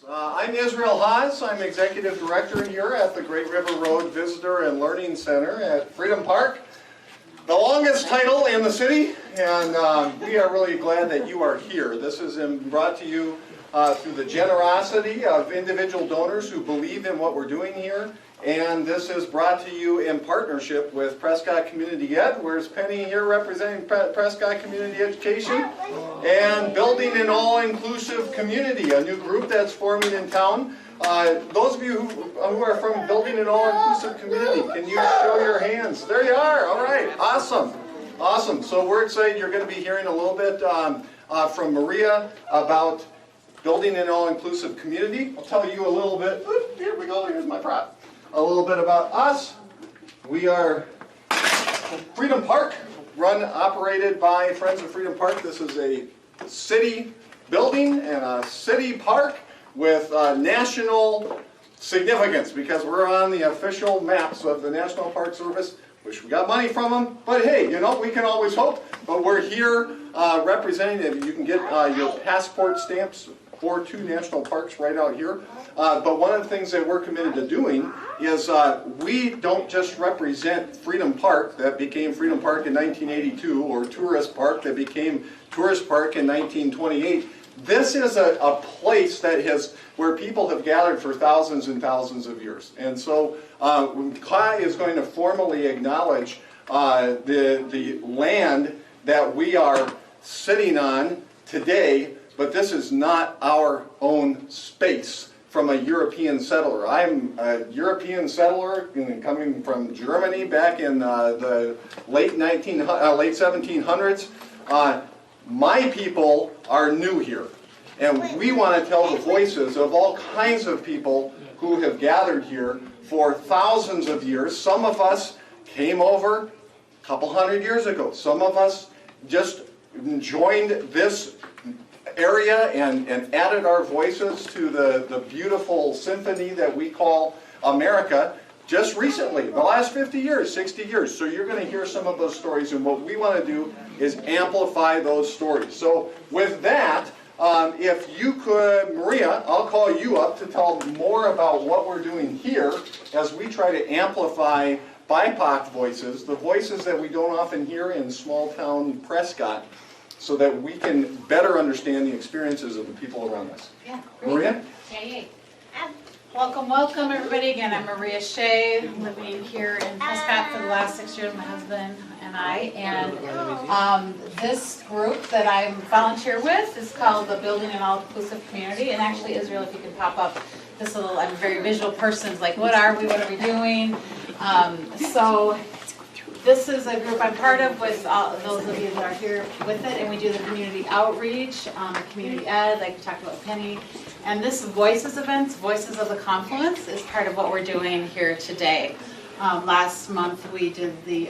I'm Israel Haas. I'm Executive Director here at the Great River Road Visitor and Learning Center at Freedom Park, the longest title in the city, and we are really glad that you are here. This is brought to you through the generosity of individual donors who believe in what we're doing here, and this is brought to you in partnership with Prescott Community Ed. Where's Penny here representing Prescott Community Education? And Building an All-Inclusive Community, a new group that's forming in town. Those of you who are from Building an All-Inclusive Community, can you show your hands? There you are. All right. Awesome. Awesome. So we're excited. You're going to be hearing a little bit from Maria about Building an All-Inclusive Community. I'll tell you a little bit. Here we go. Here's my prop. A little bit about us. We are Freedom Park, operated by Friends of Freedom Park. This is a city building and a city park with national significance because we're on the official maps of the National Park Service. Wish we got money from them, but hey, you know, we can always hope. But we're here representing. You can get your passport stamps for 2 national parks right out here. But one of the things that we're committed to doing is we don't just represent Freedom Park that became Freedom Park in 1982 or Tourist Park that became Tourist Park in 1928. This is a place that where people have gathered for thousands and thousands of years. And so Kai is going to formally acknowledge the land that we are sitting on today, but this is not our own space from a European settler. I'm a European settler coming from Germany back in the late 1700s. My people are new here, and we want to tell the voices of all kinds of people who have gathered here for thousands of years. Some of us came over a couple hundred years ago. Some of us just joined this area and added our voices to the beautiful symphony that we call America just recently, the last 50 years, 60 years. So you're going to hear some of those stories, and what we want to do is amplify those stories. So with that, if you could, Maria, I'll call you up to tell more about what we're doing here as we try to amplify BIPOC voices, the voices that we don't often hear in small town Prescott, so that we can better understand the experiences of the people around us. Yeah. Maria? Yay. Welcome, welcome everybody. Again, I'm Maria Shea, living here in Prescott for the last 6 years, my husband and I. And this group that I volunteer with is called the Building an All-Inclusive Community. And actually, Israel, if you can pop up this little, I'm a very visual person, it's like, what are we doing? So this is a group I'm part of with those of you that are here with it, and we do the community outreach, community ed, like we talked about Penny. And this Voices events, Voices of the Confluence, is part of what we're doing here today. Last month we did the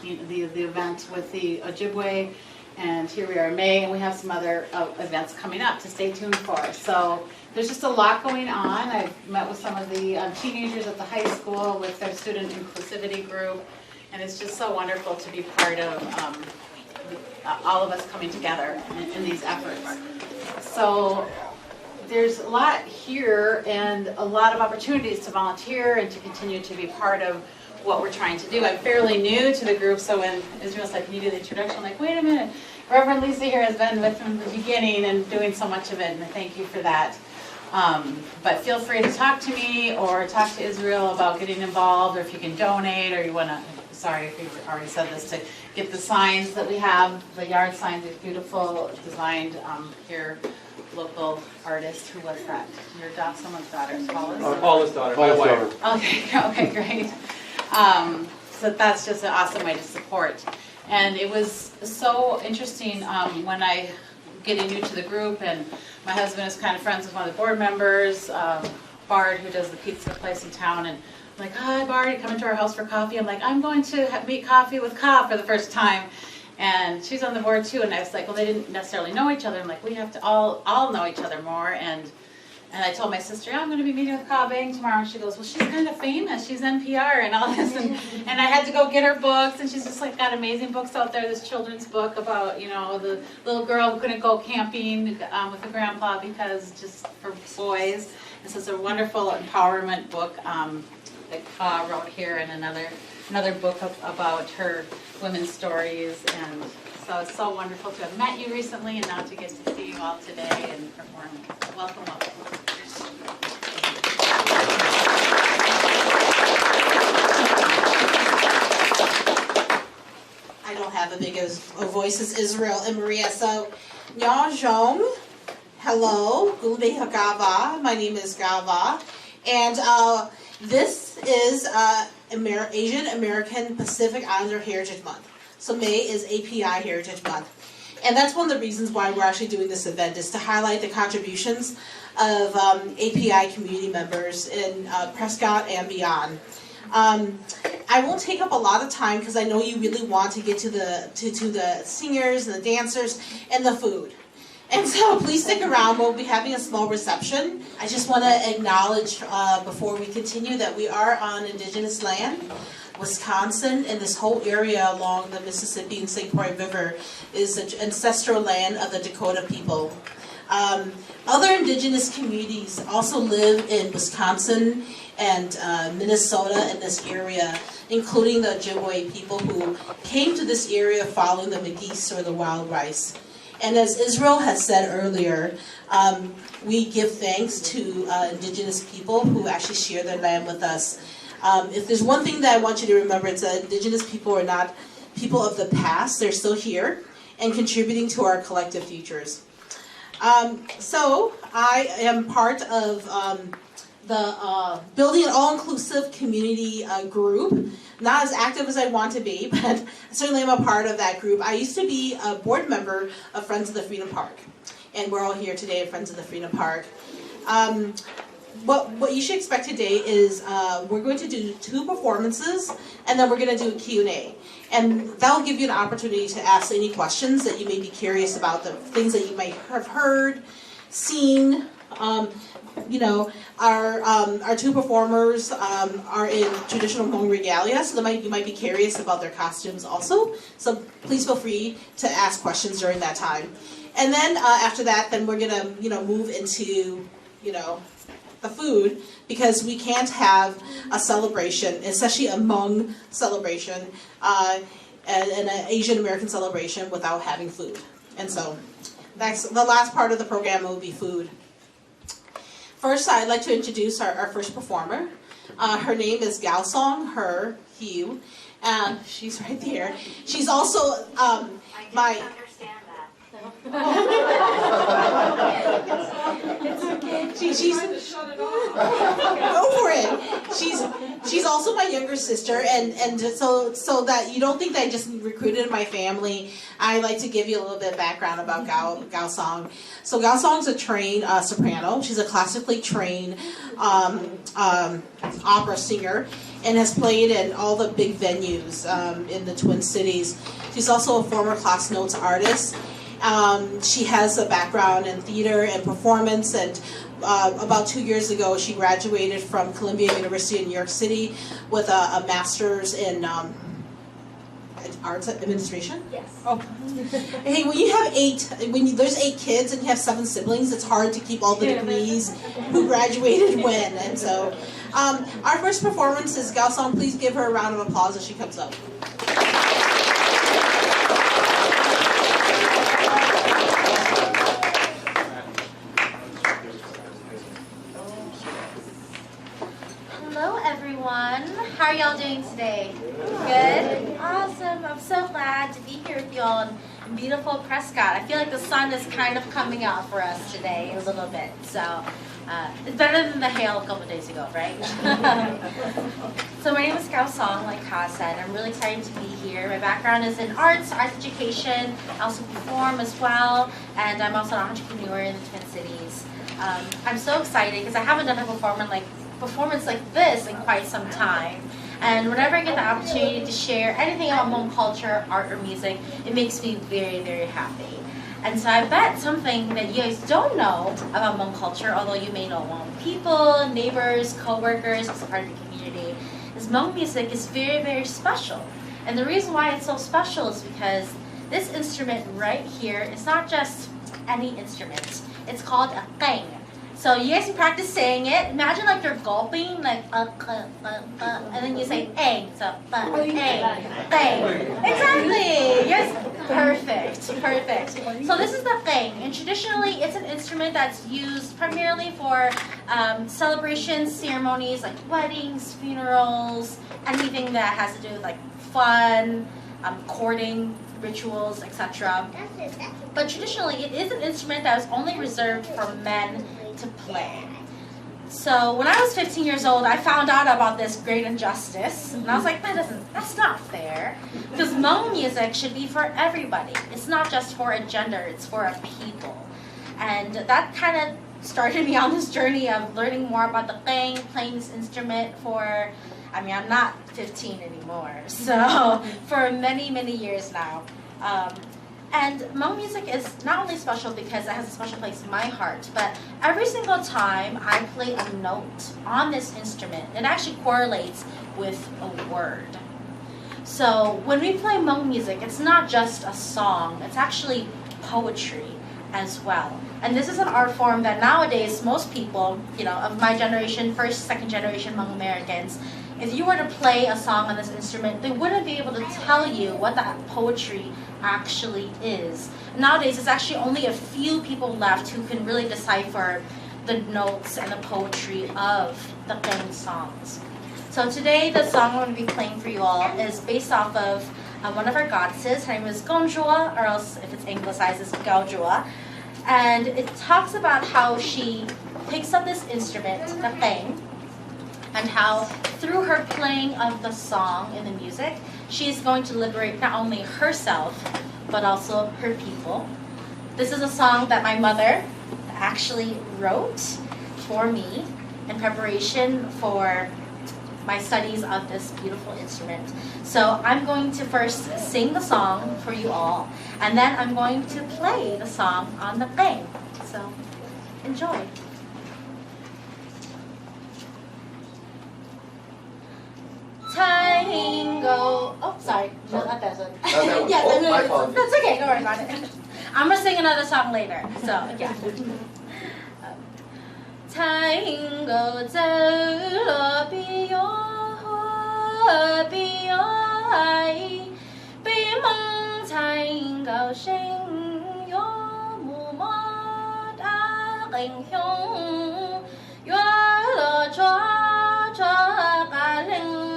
event with the Ojibwe, and here we are in May, and we have some other events coming up to stay tuned for. So there's just a lot going on. I've met with some of the teenagers at the high school with their student inclusivity group. And it's just so wonderful to be part of all of us coming together in these efforts. So there's a lot here and a lot of opportunities to volunteer and to continue to be part of what we're trying to do. I'm fairly new to the group, so when Israel said, can you do the introduction? I'm like, wait a minute. Reverend Lisa here has been with from the beginning and doing so much of it, and thank you for that. But feel free to talk to me or talk to Israel about getting involved, or if you can donate, or you want to, sorry if you've already said this, to get the signs that we have, the yard signs, are beautiful, designed here, local artist. Who was that? Your daughter, someone's daughter, Hollister? Paula's daughter, my wife. Okay, great. So that's just an awesome way to support. And it was so interesting when I getting new to the group, and my husband is kind of friends with one of the board members, Bard, who does the pizza place in town, and I'm like, hi Bard, you come into our house for coffee. I'm like, I'm going to meet coffee with Ka for the first time. And she's on the board too, and I was like, well, they didn't necessarily know each other. I'm like, we have to all know each other more, and And I told my sister, I'm going to be meeting with Ka Vang tomorrow. And she goes, well, she's kind of famous. She's NPR and all this. And I had to go get her books. And she's just like got amazing books out there. This children's book about, you know, the little girl who couldn't go camping with her grandpa because just for boys. This is a wonderful empowerment book that Ka wrote here, and another book about her women's stories. And so it's so wonderful to have met you recently and now to get to see you all today and perform. Welcome, welcome. I don't have a big a voice as Israel and Maria. So, Nyong, hello, Gulbe Hagava. My name is Gava. And this is Asian American Pacific Islander Heritage Month. So May is API Heritage Month. And that's one of the reasons why we're actually doing this event, is to highlight the contributions of API community members in Prescott and beyond. I won't take up a lot of time because I know you really want to get to the singers and the dancers and the food. And so please stick around. We'll be having a small reception. I just want to acknowledge before we continue that we are on Indigenous land. Wisconsin and this whole area along the Mississippi and St. Croix River is the ancestral land of the Dakota people. Other Indigenous communities also live in Wisconsin and Minnesota in this area, including the Ojibwe people who came to this area following the McGeese or the wild rice. And as Israel has said earlier, we give thanks to Indigenous people who actually share their land with us. If there's one thing that I want you to remember, it's that Indigenous people are not people of the past. They're still here and contributing to our collective futures. So I am part of the Building an All-Inclusive Community group. Not as active as I want to be, but certainly I'm a part of that group. I used to be a board member of Friends of the Freedom Park, and we're all here today at Friends of the Freedom Park. What you should expect today is we're going to do 2 performances, and then we're going to do a Q&A. And that'll give you an opportunity to ask any questions that you may be curious about, the things that you might have heard, seen. You know, our 2 performers are in traditional Hmong regalia, so you might be curious about their costumes also. So please feel free to ask questions during that time. And then after that, then we're gonna move into the food, because we can't have a celebration, especially a Hmong celebration, and an Asian American celebration without having food. And so that's the last part of the program. Will be food. First, I'd like to introduce our first performer. Her name is Gao Song Her Hugh, and she's right there. She's also my. Understand that. She's go for it. She's also my younger sister, and so that you don't think that I just recruited my family, I like to give you a little bit of background about Gao Song. So Gao Song's a trained soprano. She's a classically trained opera singer and has played in all the big venues in the Twin Cities. She's also a former Class Notes artist. She has a background in theater and performance, and about 2 years ago she graduated from Columbia University in New York City with a master's in arts administration. Yes. Oh. Hey, when you have there's 8 kids and you have 7 siblings, it's hard to keep all the degrees, who graduated when. And so our first performance is Gao Song. Please give her a round of applause as she comes up. Hello, everyone. How are y'all doing today? Good? Awesome. I'm so glad to be here with y'all in beautiful Prescott. I feel like the sun is kind of coming out for us today a little bit. So it's better than the hail a couple of days ago, right? So my name is Gao Song, like Ka said. I'm really excited to be here. My background is in arts education. I also perform as well. And I'm also an entrepreneur in the Twin Cities. I'm so excited because I haven't done a performance like this in quite some time. And whenever I get the opportunity to share anything about Hmong culture, art, or music, it makes me very, very happy. And so I bet something that you guys don't know about Hmong culture, although you may know Hmong people, neighbors, co-workers, as a part of the community, is Hmong music is very, very special. And the reason why it's so special is because this instrument right here is not just any instrument. It's called a keng. So you guys can practice saying it. Imagine like you're gulping, like and then you say eng. So eng, keng. Exactly. Yes. Perfect. Perfect. So this is the keng, and traditionally it's an instrument that's used primarily for celebrations, ceremonies like weddings, funerals, anything that has to do with like fun, courting, rituals, etc. But traditionally, it is an instrument that was only reserved for men to play. So when I was 15 years old, I found out about this great injustice, and I was like, that's not fair, because Hmong music should be for everybody. It's not just for a gender, it's for a people. And that kind of started me on this journey of learning more about the keng, playing this instrument for, I mean, I'm not 15 anymore, so for many, many years now. And Hmong music is not only special because it has a special place in my heart, but every single time I play a note on this instrument, it actually correlates with a word. So when we play Hmong music, it's not just a song, it's actually poetry as well. And this is an art form that nowadays most people, you know, of my generation, first, second generation Hmong Americans, if you were to play a song on this instrument, they wouldn't be able to tell you what that poetry actually is. Nowadays, there's actually only a few people left who can really decipher the notes and the poetry of the keng songs. So today, the song I'm going to be playing for you all is based off of one of our goddesses. Her name is Gonjua, or else if it's anglicized, it's Gaojua. And it talks about how she picks up this instrument, the keng, and how through her playing of the song in the music, she's going to liberate not only herself, but also her people. This is a song that my mother actually wrote for me in preparation for my studies of this beautiful instrument. So I'm going to first sing the song for you all, and then I'm going to play the song on the keng. So enjoy. Tango. Oh, sorry. No, not that one. Yeah, my fault. That's okay. Don't worry about it. I'm gonna sing another song later. So yeah. Tango zelo biyo biyo ai bi mong tango sing yo mu mo da ring hyong yo lo chua chua ka ling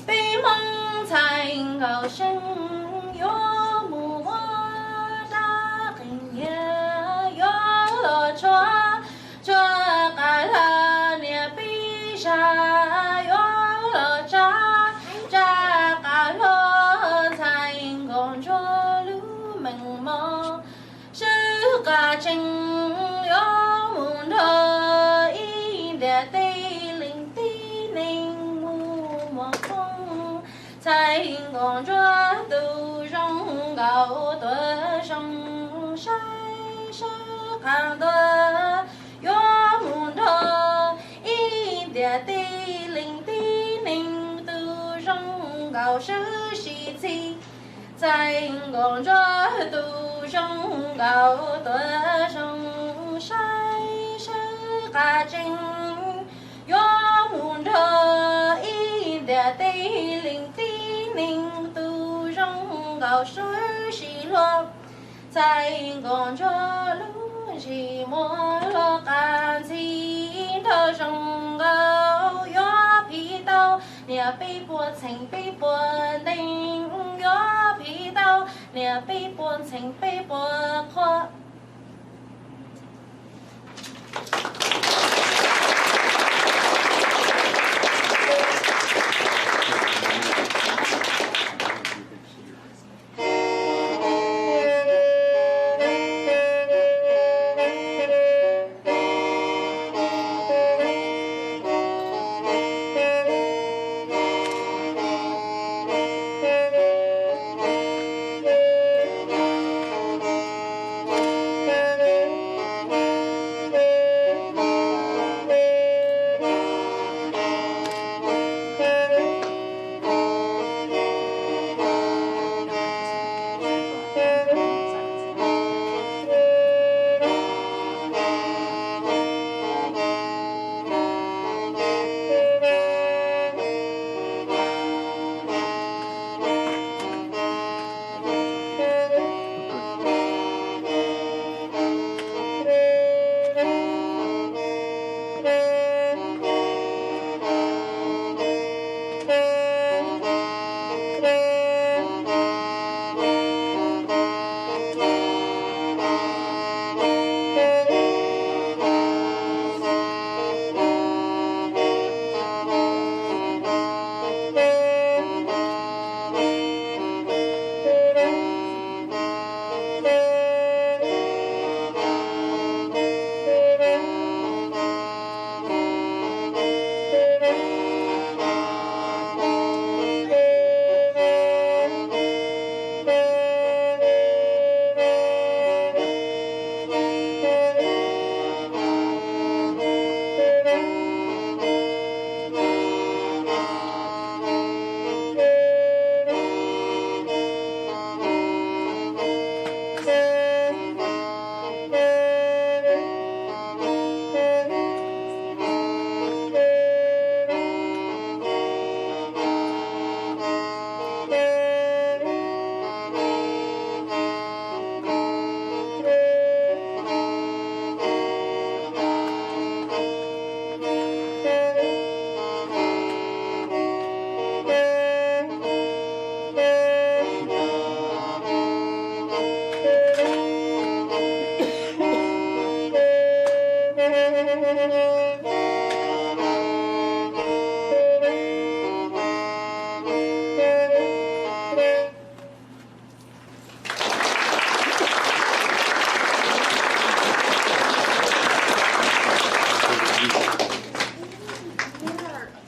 Bi mong thành gạo sinh yo mù hoa đa kinh ye yo lo chua cả la nia bi sha yo lo cha cả lo thành gọn cho lu mình mò sư cả trình yo mù thơ y để tây linh tí ninh mù mò không thành gọn cho tu trong gạo tuơ trong sai sư càng tuơ yo mù thơ y để tây linh tí ninh tu trong gạo sư sĩ chi 在广州途中高多上山是个真有木头一点地灵地灵途中高水西落在广州路西莫落干起头上高有皮刀你被迫成被迫定有皮刀你被迫成被迫破 Thank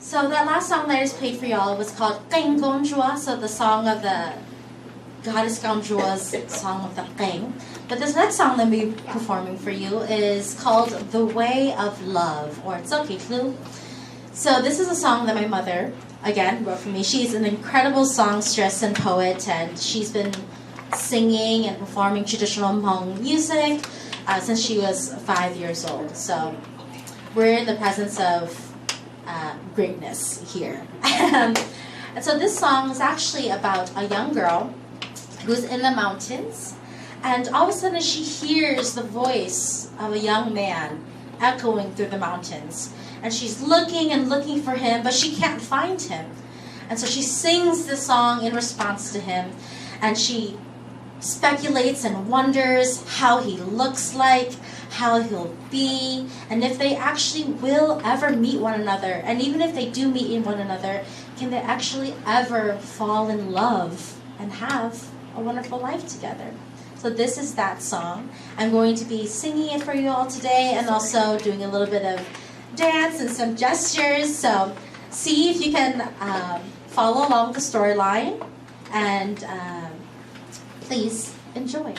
So that last song that I just played for y'all was called Qing Gongjua, so the song of the goddess Gongjua's song of the Qing. But this next song that we'll be performing for you is called The Way of Love, or Tsokitlu. So this is a song that my mother, again, wrote for me. She's an incredible songstress and poet, and she's been singing and performing traditional Hmong music since she was 5 years old. So we're in the presence of greatness here. And so this song is actually about a young girl who's in the mountains, and all of a sudden she hears the voice of a young man echoing through the mountains. And she's looking and looking for him, but she can't find him. And so she sings this song in response to him, and she speculates and wonders how he looks like, how he'll be, and if they actually will ever meet one another. And even if they do meet one another, can they actually ever fall in love and have a wonderful life together? So this is that song. I'm going to be singing it for you all today, and also doing a little bit of dance and some gestures. So see if you can follow along the storyline, and please enjoy.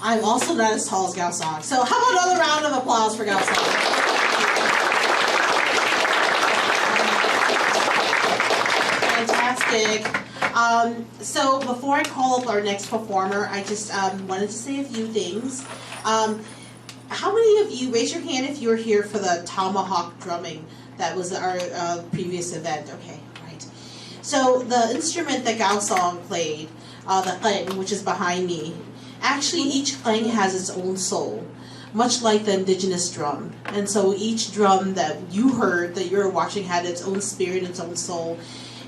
I'm also not as tall as Gao Song. So how about another round of applause for Gao Song? Fantastic. So before I call up our next performer, I just wanted to say a few things. How many of you, raise your hand if you were here for the tomahawk drumming? That was our previous event. Okay, right. So the instrument that Gao Song played, the clang, which is behind me, actually each clang has its own soul, much like the indigenous drum. And so each drum that you heard, that you're watching, had its own spirit, its own soul.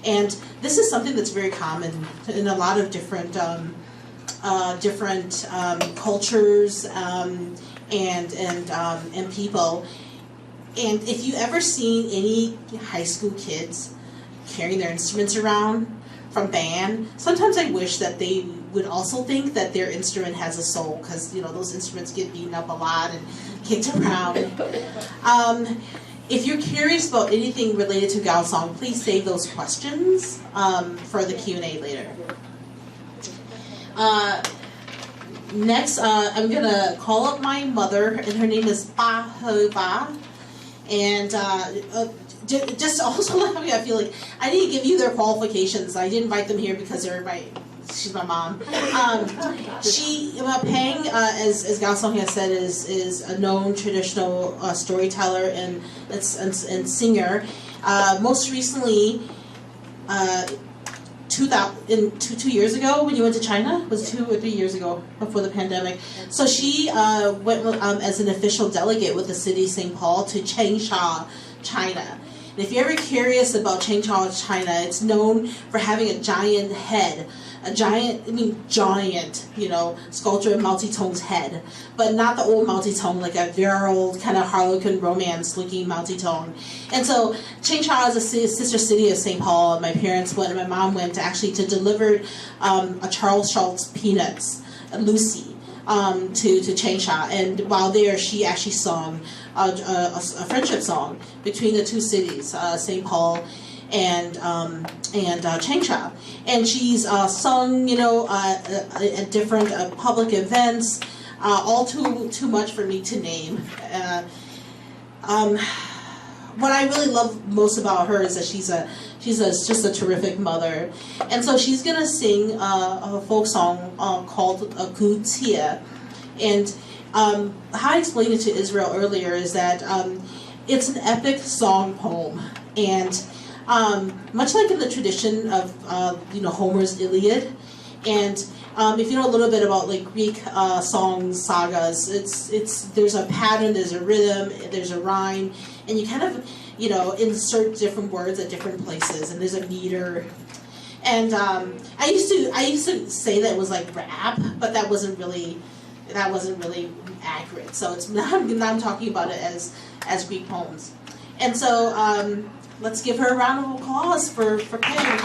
And this is something that's very common in a lot of different cultures and people. And if you ever seen any high school kids carrying their instruments around from band, sometimes I wish that they would also think that their instrument has a soul, because those instruments get beaten up a lot and kicked around. If you're curious about anything related to Gao Song, please save those questions for the Q&A later. Next, I'm going to call up my mother, and her name is Ba Ho Ba. And just also let me, I feel like I need to give you their qualifications. I didn't invite them here because she's my mom. Pang, as Gao Song has said, is a known traditional storyteller and singer. Most recently, 2 years ago when you went to China, was 2 or 3 years ago before the pandemic. So she went as an official delegate with the city of St. Paul to Changsha, China. And if you're ever curious about Changsha, China, it's known for having a giant head. Giant sculpture of Mao Zedong's head, but not the old Mao Zedong, like a very old kind of Harlequin romance looking Mao Zedong. And so Changsha is a sister city of St. Paul, and my parents went and my mom went to deliver a Charles Schulz Peanuts, Lucy, to Changsha. And while there, she actually sung a friendship song between the two cities, St. Paul and Changsha, and she's sung, at different public events, all too much for me to name. What I really love most about her is that she's just a terrific mother, and so she's gonna sing a folk song called Gu Jie, and how I explained it to Israel earlier is that it's an epic song poem, and much like in the tradition of Homer's Iliad, and if you know a little bit about like Greek songs, sagas, there's a pattern, there's a rhythm, there's a rhyme, and you kind of insert different words at different places, and there's a meter. And I used to say that it was like rap, but that wasn't really accurate. So now I'm talking about it as Greek poems, and so. Let's give her a round of applause for Pam.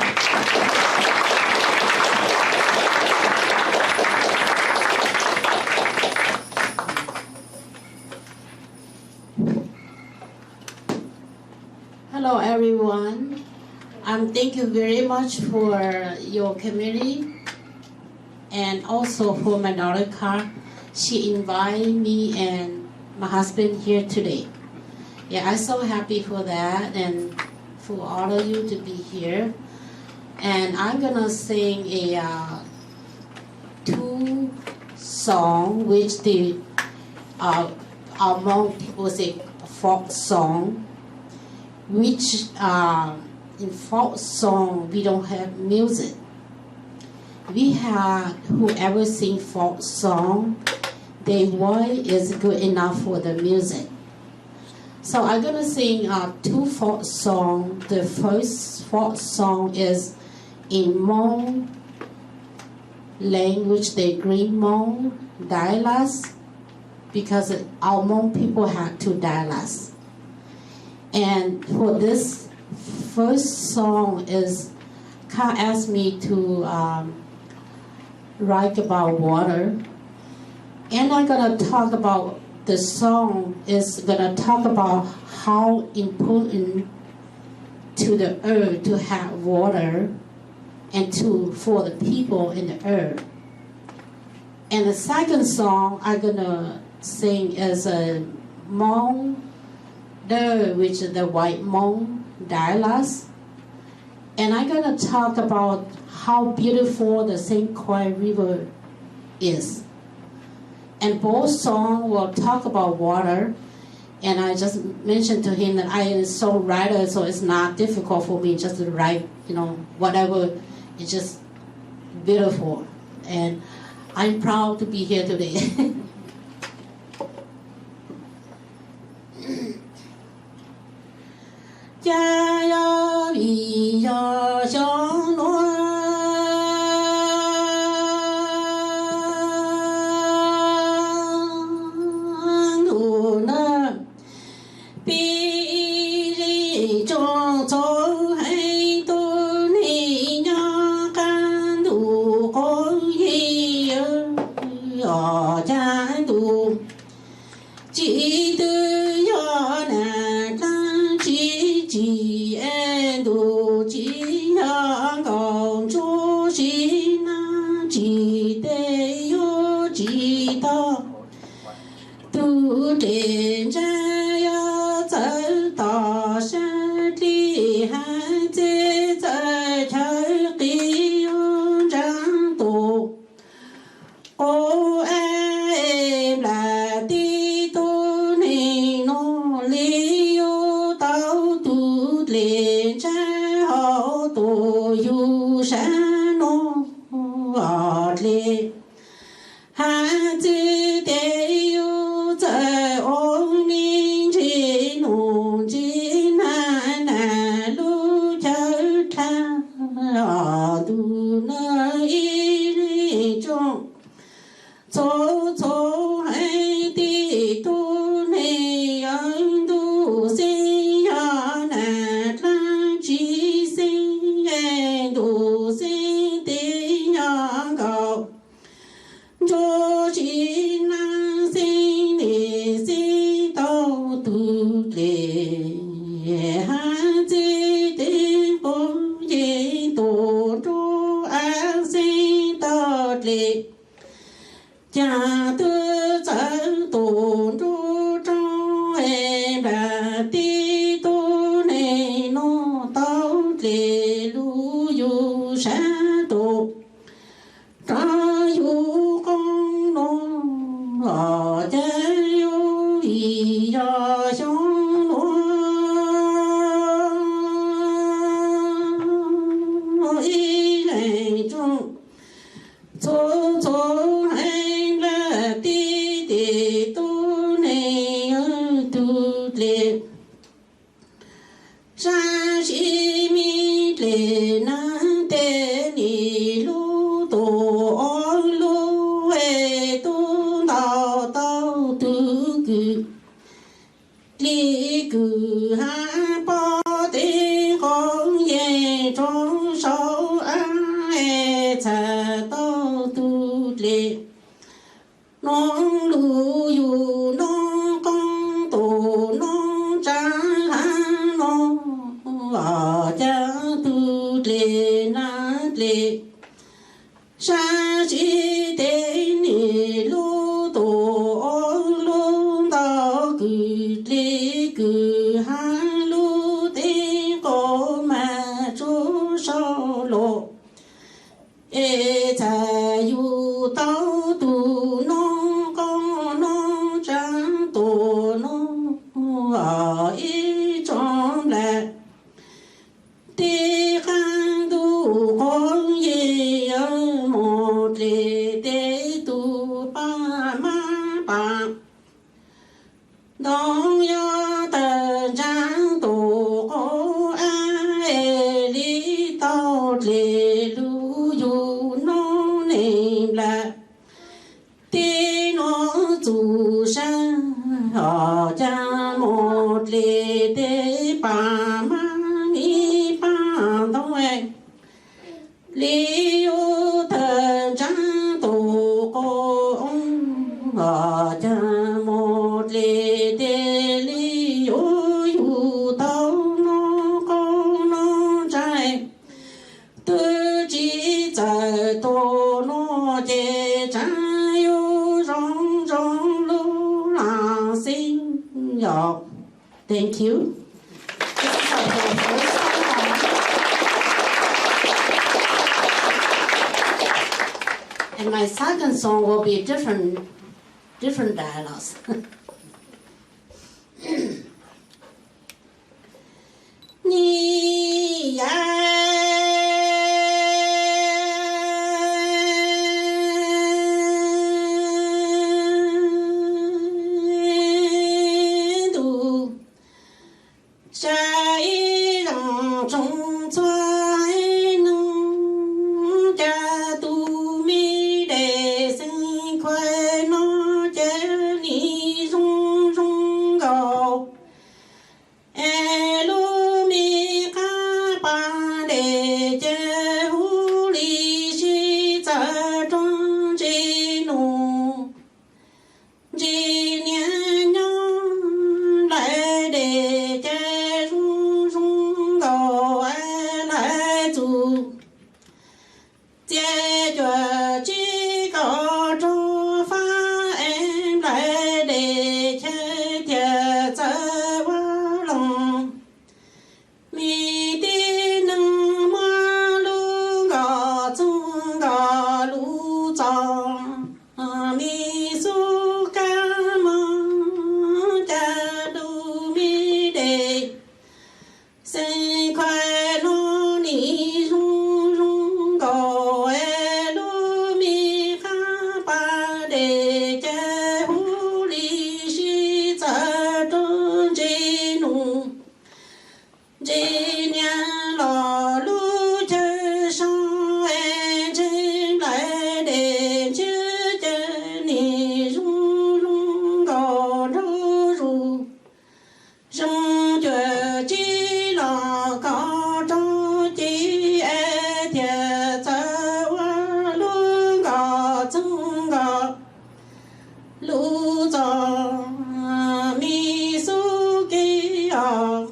Hello, everyone. Thank you very much for your community, and also for my daughter Car. She invited me and my husband here today. Yeah, I'm so happy for that, and for all of you to be here. And I'm gonna sing a 2 song, which the Hmong people say folk song, which in folk song we don't have music. We have whoever sing folk song, their voice is good enough for the music. So I'm gonna sing 2 folk songs. The first folk song is in Hmong language, the Green Hmong dialects, because our Hmong people have 2 dialects. And for this first song is, Ka asked me to write about water, and I'm gonna talk about the song is gonna talk about how important to the earth to have water and for the people in the earth. And the second song I'm gonna sing is a Hmong, which is the white Hmong dialect. And I'm gonna talk about how beautiful the St. Croix River is. And both songs will talk about water. And I just mentioned to him that I am a songwriter, so it's not difficult for me just to write, whatever. It's just beautiful. And I'm proud to be here today. lê đê li ô yu tao nó con nó trai tư chỉ tại tô nó chê trái yêu rong rong lu là sinh nhọc. Thank you. This is our first song. And my second song will be different dialogues. Ni du trái răng trong xoay nâng cha tu mi để sinh khoe nó chế ni rung rung gầu elu mi ca ba để chế hu li chi za trong chi nu chi niên nhon lại để chế rung rung gầu lại tu chế cho chi có cho phá em lại để chế thiệt sẽ quá lòng mi đi nâng ma lu gò chung gò lu chong mi su ca mong cha du mi đề sinh khoe nó ni rung rung gò e lu mi kha pa đề che hu li shi cha trung ji nu ji nian lo lu che shang e chen lai de che che ni rung rung gò ru ru rung che chi lo có cho chi e thiệt sa wa lu gò chung gò lu cho mi su ki a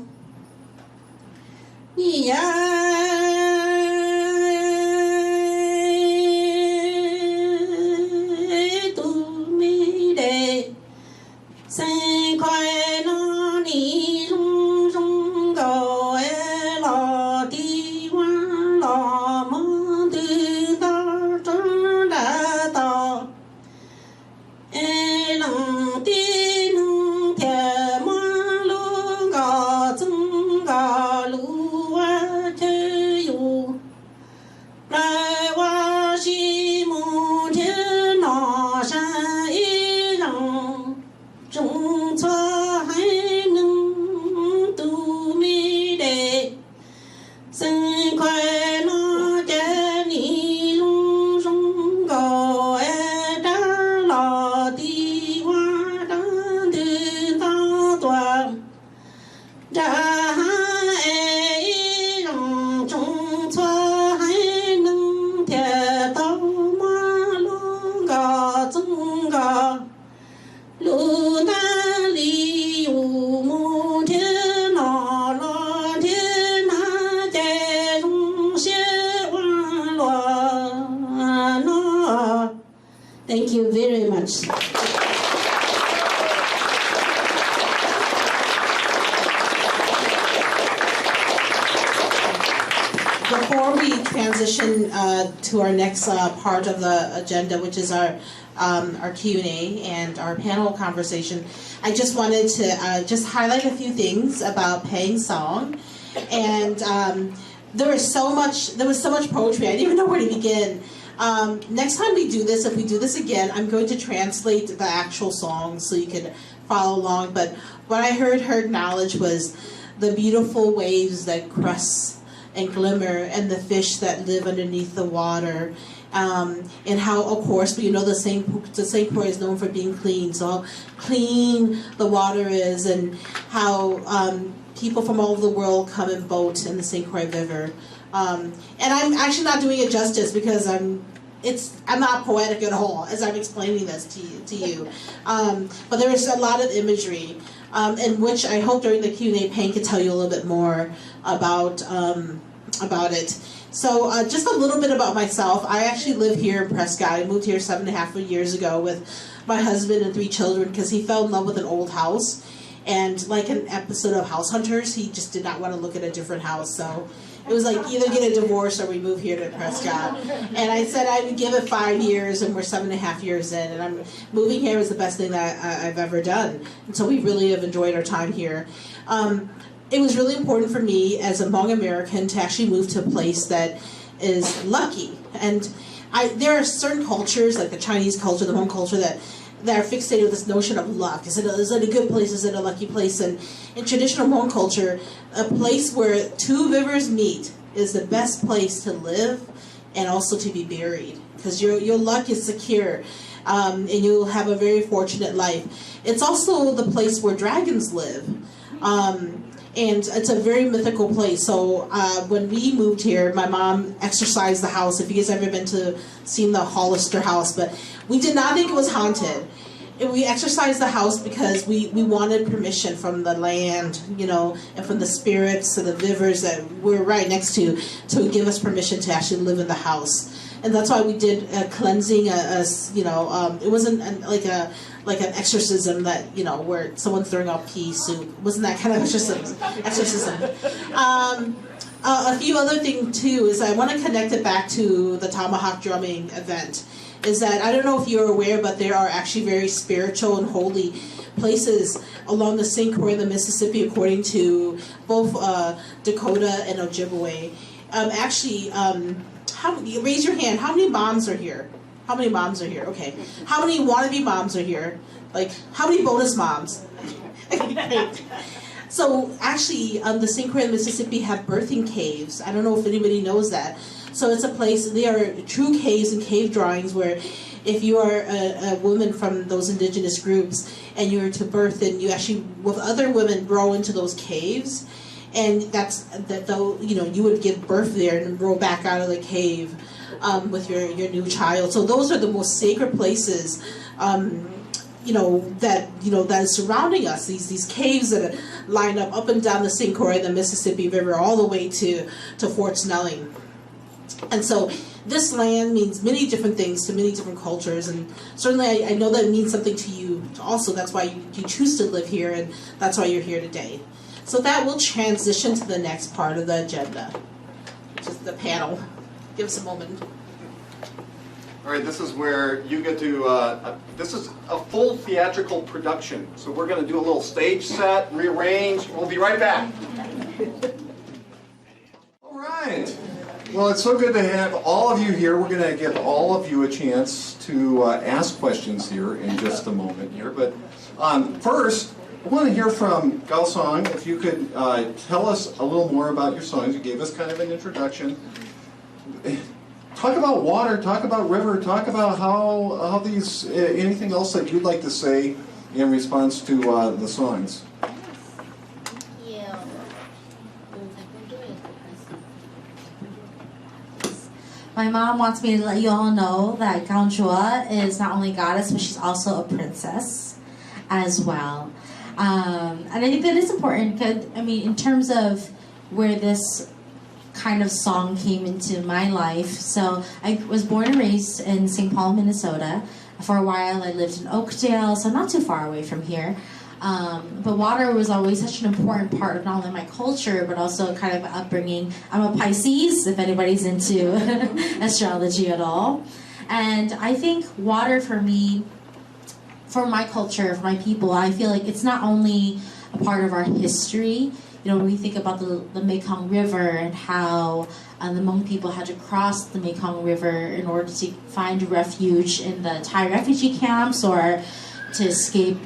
ni ya tu mi de sinh khoe nó ni rung rung gò e lo ti qua lo mơ tư ta trơn đã to e lòng tin thề mơ lu gò chung gò lu a chê yu lại qua si mu thiên nọ sa y rằng chúng cho hãy nâng tu mi đề sinh khoe nó chế ni rung rung gò e đã lò ti qua đã tư ta toàn đã e y rằng chúng cho hãy nâng thề tao ma lu gò chung gò lu na li yu mu thiên nọ lo thiên ha che rung xie wa lo no. Thank you very much. Before we transition to our next part of the agenda, which is our Q&A and our panel conversation, I just wanted to just highlight a few things about Pang Song. And there was so much poetry. I didn't even know where to begin. Next time we do this, if we do this again, I'm going to translate the actual song so you can follow along. But what I heard acknowledge was the beautiful waves that crest and glimmer, and the fish that live underneath the water, and how, of course, you know, the St. Croix is known for being clean. So how clean the water is, and how people from all over the world come and boat in the St. Croix River. And I'm actually not doing it justice because I'm not poetic at all as I'm explaining this to you. But there is a lot of imagery, in which I hope during the Q&A, Payne can tell you a little bit more about it. So just a little bit about myself. I actually live here in Prescott. I moved here 7.5 years ago with my husband and 3 children because he fell in love with an old house. And like an episode of House Hunters, he just did not want to look at a different house. So it was like either get a divorce or we move here to Prescott. And I said I would give it 5 years, and we're 7.5 years in. And I'm moving here was the best thing that I've ever done. And so we really have enjoyed our time here. It was really important for me as a Hmong American to actually move to a place that is lucky. And there are certain cultures, like the Chinese culture, the Hmong culture, that are fixated with this notion of luck. Is it a good place? Is it a lucky place? And in traditional Hmong culture, a place where 2 rivers meet is the best place to live and also to be buried, because your luck is secure, and you'll have a very fortunate life. It's also the place where dragons live. And it's a very mythical place. So when we moved here, my mom exorcised the house. If you guys ever seen the Hollister house, but we did not think it was haunted. And we exorcised the house because we wanted permission from the land, and from the spirits and the rivers that we're right next to give us permission to actually live in the house. And that's why we did a cleansing. It wasn't like an exorcism that, where someone's throwing out pea soup. It wasn't that kind of exorcism. A few other things, too, is I want to connect it back to the tomahawk drumming event. Is that, I don't know if you're aware, but there are actually very spiritual and holy places along the St. Croix and the Mississippi, according to both Dakota and Ojibwe. Raise your hand. How many moms are here? How many moms are here? Okay. How many wannabe moms are here? Like, how many bonus moms? So actually, the St. Croix and Mississippi have birthing caves. I don't know if anybody knows that. So it's a place, they are true caves and cave drawings where if you are a woman from those indigenous groups and you're to birth, and you actually, with other women, grow into those caves, and you would give birth there and grow back out of the cave with your new child. So those are the most sacred places, that is surrounding us. These caves that line up and down the St. Croix and the Mississippi River, all the way to Fort Snelling. And so this land means many different things to many different cultures, and certainly I know that it means something to you also. That's why you choose to live here, and that's why you're here today. So that will transition to the next part of the agenda, which is the panel. Give us a moment. All right, this is where you get to, this is a full theatrical production. So we're going to do a little stage set, rearrange. We'll be right back. All right. Well, it's so good to have all of you here. We're going to give all of you a chance to ask questions here in just a moment here. But first, I want to hear from Gao Song. If you could tell us a little more about your songs. You gave us kind of an introduction. Talk about water, talk about river, talk about how these, anything else that you'd like to say in response to the songs. My mom wants me to let you all know that Gaunjua is not only goddess, but she's also a princess as well. And I think that is important, because, in terms of where this kind of song came into my life. So I was born and raised in St. Paul, Minnesota. For a while I lived in Oakdale, so not too far away from here. But water was always such an important part of not only my culture, but also kind of upbringing. I'm a Pisces, if anybody's into astrology at all. And I think water for me, for my culture, for my people, I feel like it's not only a part of our history. When we think about the Mekong River and how the Hmong people had to cross the Mekong River in order to find refuge in the Thai refugee camps or to escape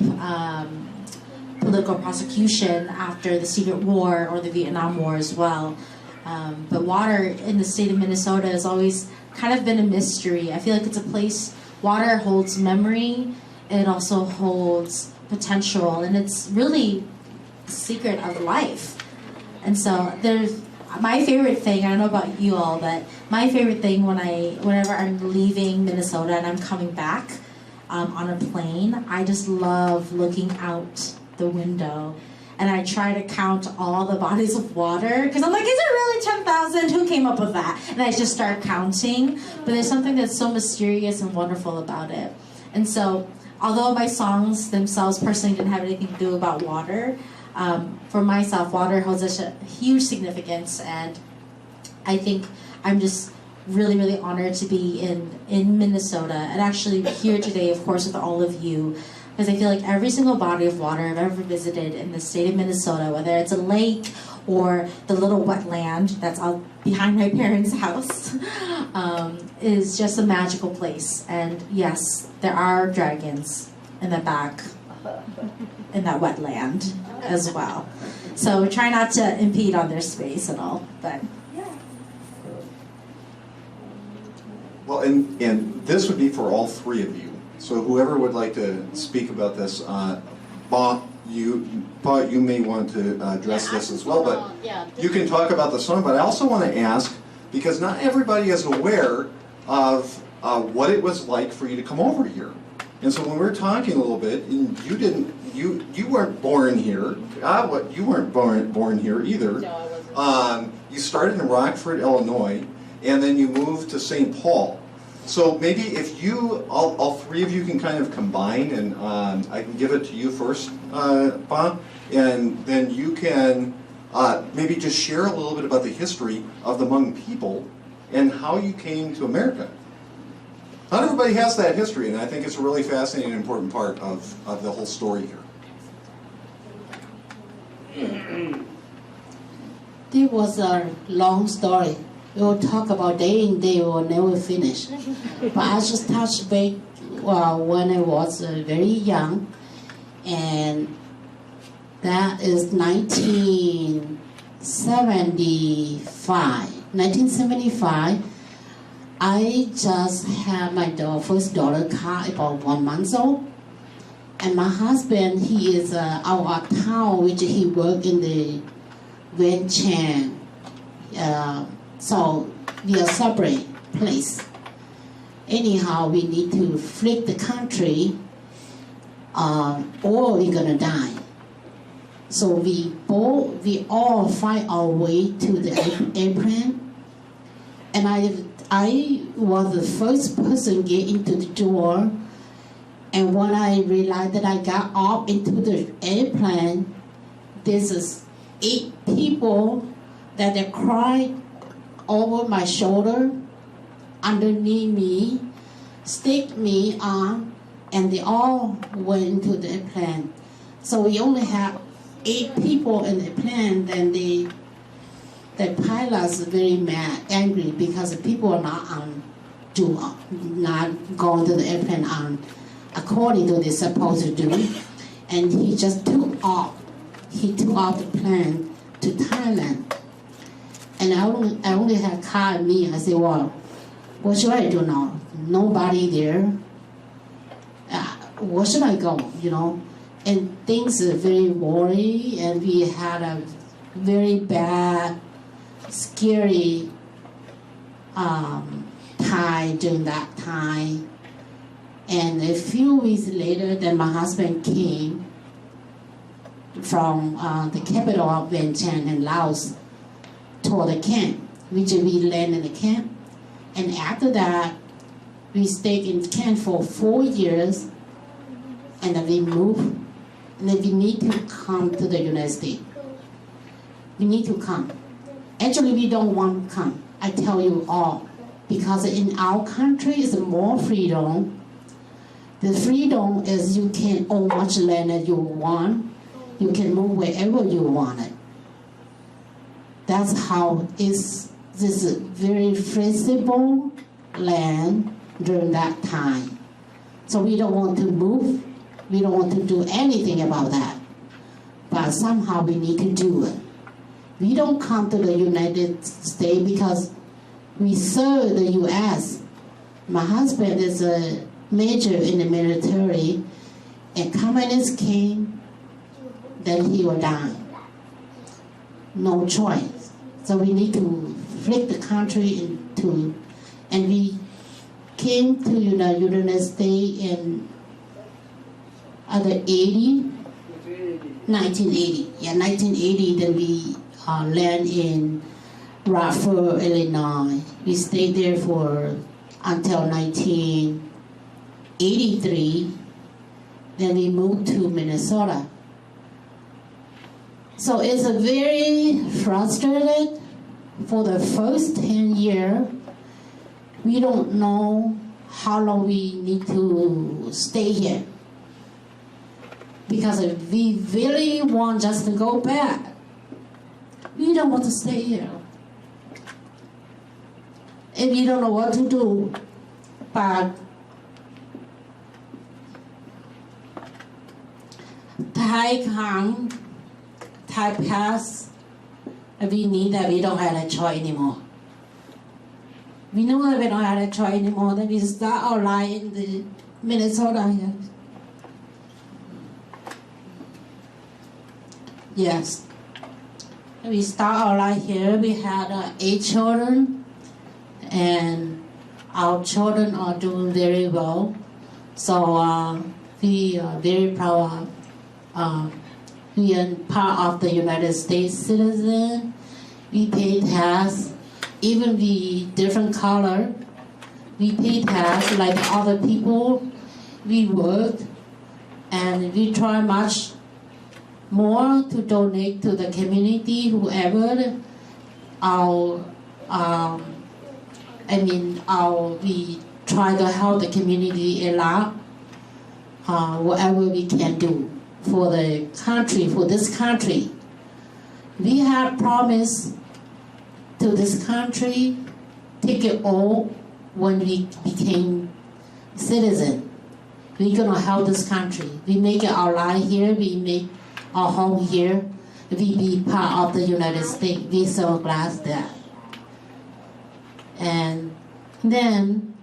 political prosecution after the Secret War or the Vietnam War as well. But water in the state of Minnesota has always kind of been a mystery. I feel like it's a place, water holds memory, it also holds potential, and it's really the secret of life. And so my favorite thing, I don't know about you all, but my favorite thing whenever I'm leaving Minnesota and I'm coming back on a plane, I just love looking out the window. And I try to count all the bodies of water, because I'm like, is it really 10,000? Who came up with that? And I just start counting. But there's something that's so mysterious and wonderful about it. And so, although my songs themselves personally didn't have anything to do about water, for myself, water holds such a huge significance. And I think I'm just really, really honored to be in Minnesota, and actually here today, of course, with all of you. Because I feel like every single body of water I've ever visited in the state of Minnesota, whether it's a lake or the little wetland that's out behind my parents' house, is just a magical place. And yes, there are dragons in the back in that wetland as well. So try not to impede on their space and all, but yeah. Well, and this would be for all three of you. So whoever would like to speak about this, Vang, you may want to address this as well, but you can talk about the song. But I also want to ask, because not everybody is aware of what it was like for you to come over here. And so when we're talking a little bit, and you weren't born here. You weren't born here either. No, I wasn't. You started in Rockford, Illinois, and then you moved to St. Paul. So maybe if you, all three of you can kind of combine, and I can give it to you first, Vang, and then you can maybe just share a little bit about the history of the Hmong people and how you came to America. Not everybody has that history, and I think it's a really fascinating and important part of the whole story here. It was a long story. We'll talk about day in day, we'll never finish. But I just touched base when I was very young, and that is 1975. 1975, I just had my first daughter, Car, about 1 month old. And my husband, he is out of town, which he worked in the Vang chain. So we are separate place. Anyhow, we need to flee the country, or we're gonna die. So we all find our way to the airplane, and I was the first person get into the door. And when I realized that I got up into the airplane, there's 8 people that they cried over my shoulder, underneath me, stick me on, and they all went into the plane. So we only have 8 people in the plane, and the pilots are very mad, angry, because the people are not going to the airplane according to they're supposed to do. And he just took off. He took off the plane to Thailand. And I only had Car and me. I said, well, what should I do now? Nobody there. Where should I go, And things are very worry, and we had a very bad, scary time during that time. And a few weeks later, then my husband came from the capital of Vientiane in Laos toward the camp, which we landed in the camp. And after that, we stayed in camp for 4 years, and then we moved. And then we need to come to the United States. We need to come. Actually, we don't want to come. I tell you all, because in our country is more freedom. The freedom is you can own much land that you want. You can move wherever you want it. That's how this is very flexible land during that time. So we don't want to move. We don't want to do anything about that. But somehow we need to do it. We don't come to the United States because we serve the U.S. My husband is a major in the military, and communists came, then he will die. No choice. So we need to flip the country into, and we came to United States in either 1980. Yeah, 1980. Then we land in Rockford, Illinois. We stayed there for until 1983. Then we moved to Minnesota. So it's a very frustrated for the first 10 years. We don't know how long we need to stay here. Because if we really want just to go back, we don't want to stay here. And we don't know what to do. But Thai come, Thai pass, we need that we don't have a choice anymore. We know that we don't have a choice anymore, then we start our life in the Minnesota here. Yes. We start our life here. We had 8 children, and our children are doing very well. So we are very proud. We are part of the United States citizen. We pay tax, even we different color. We pay tax like other people. We work, and we try much more to donate to the community, whoever we try to help the community a lot, whatever we can do for the country, for this country. We have promised to this country, take it all when we became citizen. We're gonna help this country. We make it our life here, we make our home here, we be part of the United States. We're so glad that. And then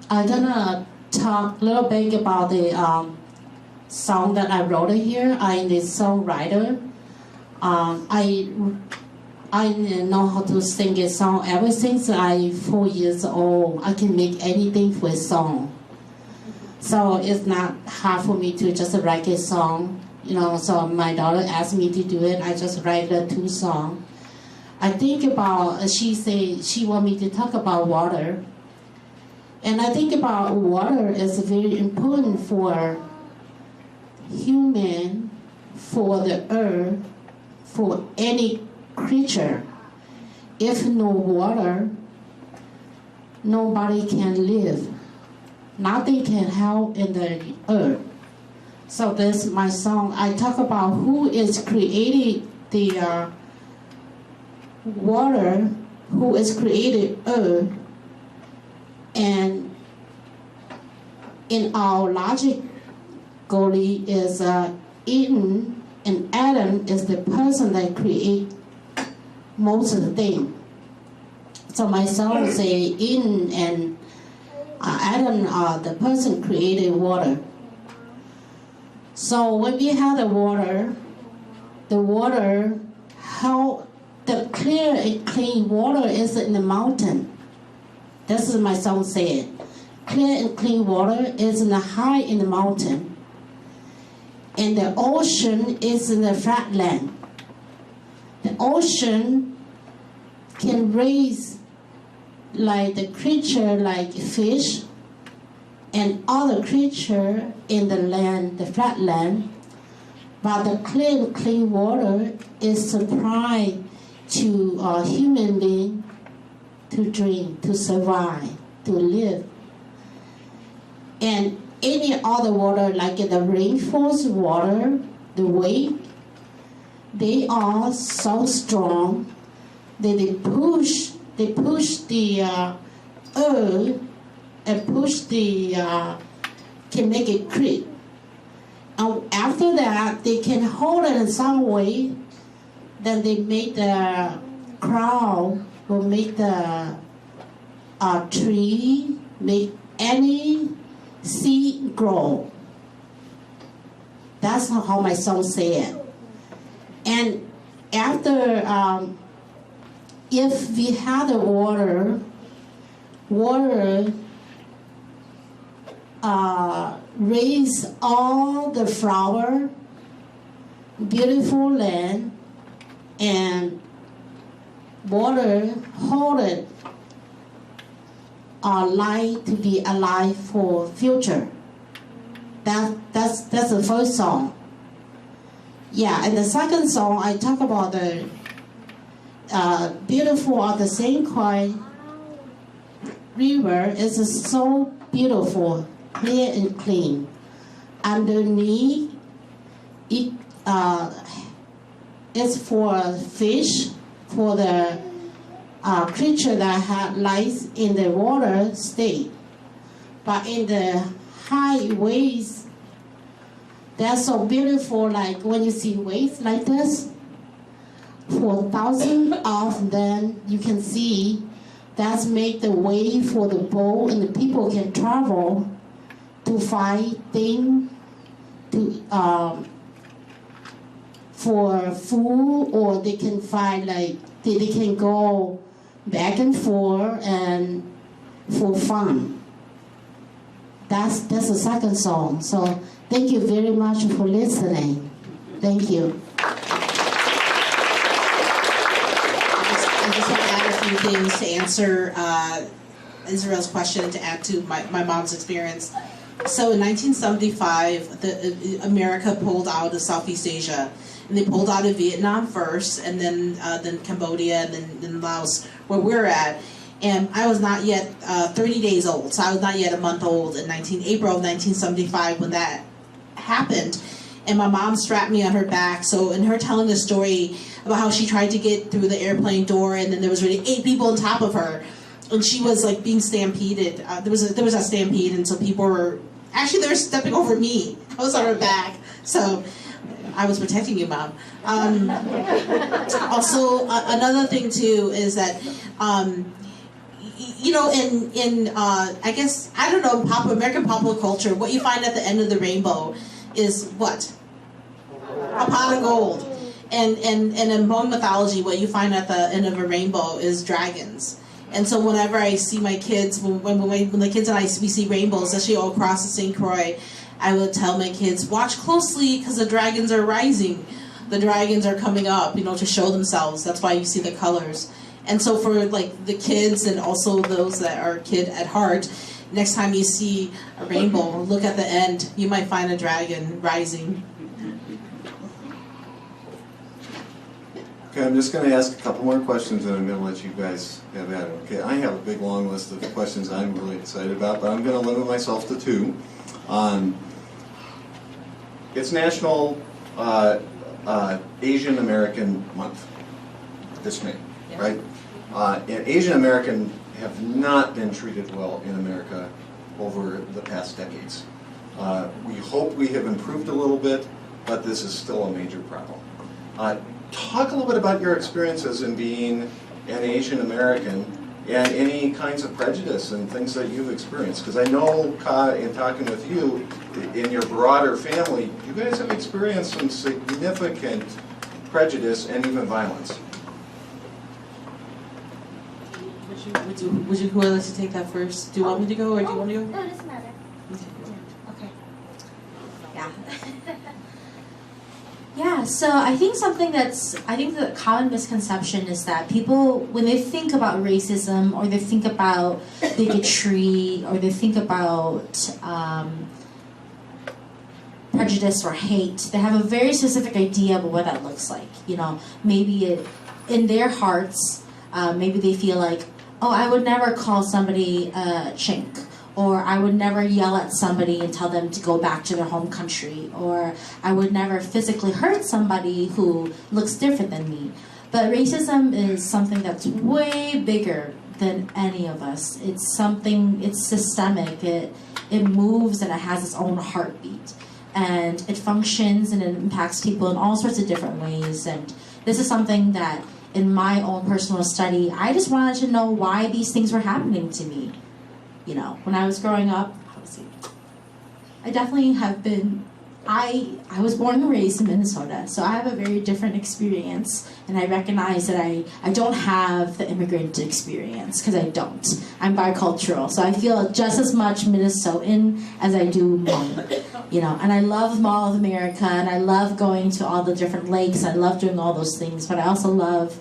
I'm gonna talk a little bit about the song that I wrote here. I'm the songwriter. I know how to sing a song ever since I'm 4 years old. I can make anything for a song. So it's not hard for me to just write a song. So my daughter asked me to do it. I just write the 2 songs. I think about, she said she want me to talk about water. And I think about water is very important for human, for the earth, for any creature. If no water, nobody can live. Nothing can help in the earth. So this is my song. I talk about who is created the water, who is created earth, and in our logic, Goli is Eden, and Adam is the person that create most of the thing. So my song say Eden and Adam are the person created water. So when we have the water, how the clear and clean water is in the mountain. This is my song saying. Clear and clean water is in the high in the mountain. And the ocean is in the flat land. The ocean can raise like the creature like fish and other creature in the land, the flat land. But the clean water is supplied to a human being to drink, to survive, to live. And any other water, like the rainforest water, the wave, they are so strong that they push the earth and push the can make it creep. And after that, they can hold it in some way. Then they make the crowd will make the tree, make any seed grow. That's how my song say it. And after if we had the water raise all the flower, beautiful land, and water hold it life to be alive for future. That's the first song. Yeah, and the second song I talk about the beautiful of the St. Croix River is so beautiful, clear and clean. Underneath it is for fish, for the creature that had life in the water state. But in the high waves, they're so beautiful, like when you see waves like this, for thousands of them, you can see that's make the way for the boat and the people can travel to find things to for food, or they can find like they can go back and forth and for fun. That's the second song. So thank you very much for listening. Thank you. I just want to add a few things to answer Israel's question, to add to my mom's experience. So in 1975, America pulled out of Southeast Asia. And they pulled out of Vietnam first, and then Cambodia, and then Laos, where we're at. And I was not yet 30 days old, so I was not yet a month old in April of 1975 when that happened. And my mom strapped me on her back. So in her telling the story about how she tried to get through the airplane door, and then there was already 8 people on top of her, and she was like being stampeded. There was a stampede, and so people were they were stepping over me. I was on her back, so I was protecting you, Mom. Also, another thing too is that, you know, in I guess, I don't know, American popular culture, what you find at the end of the rainbow is what? A pot of gold. And in Hmong mythology, what you find at the end of a rainbow is dragons. And so whenever I see my kids, when the kids and we see rainbows, especially all across the St. Croix, I would tell my kids, watch closely because the dragons are rising. The dragons are coming up, you know, to show themselves. That's why you see the colors. And so for like the kids and also those that are kid at heart, next time you see a rainbow, look at the end. You might find a dragon rising. Okay, I'm just going to ask a couple more questions and I'm going to let you guys have at it. Okay, I have a big long list of questions I'm really excited about, but I'm going to limit myself to 2. It's National Asian American Month this May, right? And Asian American have not been treated well in America over the past decades. We hope we have improved a little bit, but this is still a major problem. Talk a little bit about your experiences in being an Asian American and any kinds of prejudice and things that you've experienced. Because I know, Ka, in talking with you, in your broader family, you guys have experienced some significant prejudice and even violence. Would you who would like to take that first? Do you want me to go or do you want to go? No, it doesn't matter. Okay. Yeah. Yeah, so I think the common misconception is that people, when they think about racism or they think about bigotry or they think about prejudice or hate, they have a very specific idea of what that looks like. You know, maybe in their hearts, maybe they feel like, oh, I would never call somebody a chink. Or I would never yell at somebody and tell them to go back to their home country. Or I would never physically hurt somebody who looks different than me. But racism is something that's way bigger than any of us. It's systemic. It moves and it has its own heartbeat. And it functions and it impacts people in all sorts of different ways. And this is something that in my own personal study, I just wanted to know why these things were happening to me. You know, when I was growing up, I definitely have been I was born and raised in Minnesota, so I have a very different experience, and I recognize that I don't have the immigrant experience, because I don't. I'm bicultural, so I feel just as much Minnesotan as I do Hmong, you know. And I love Mall of America, and I love going to all the different lakes. I love doing all those things, but I also love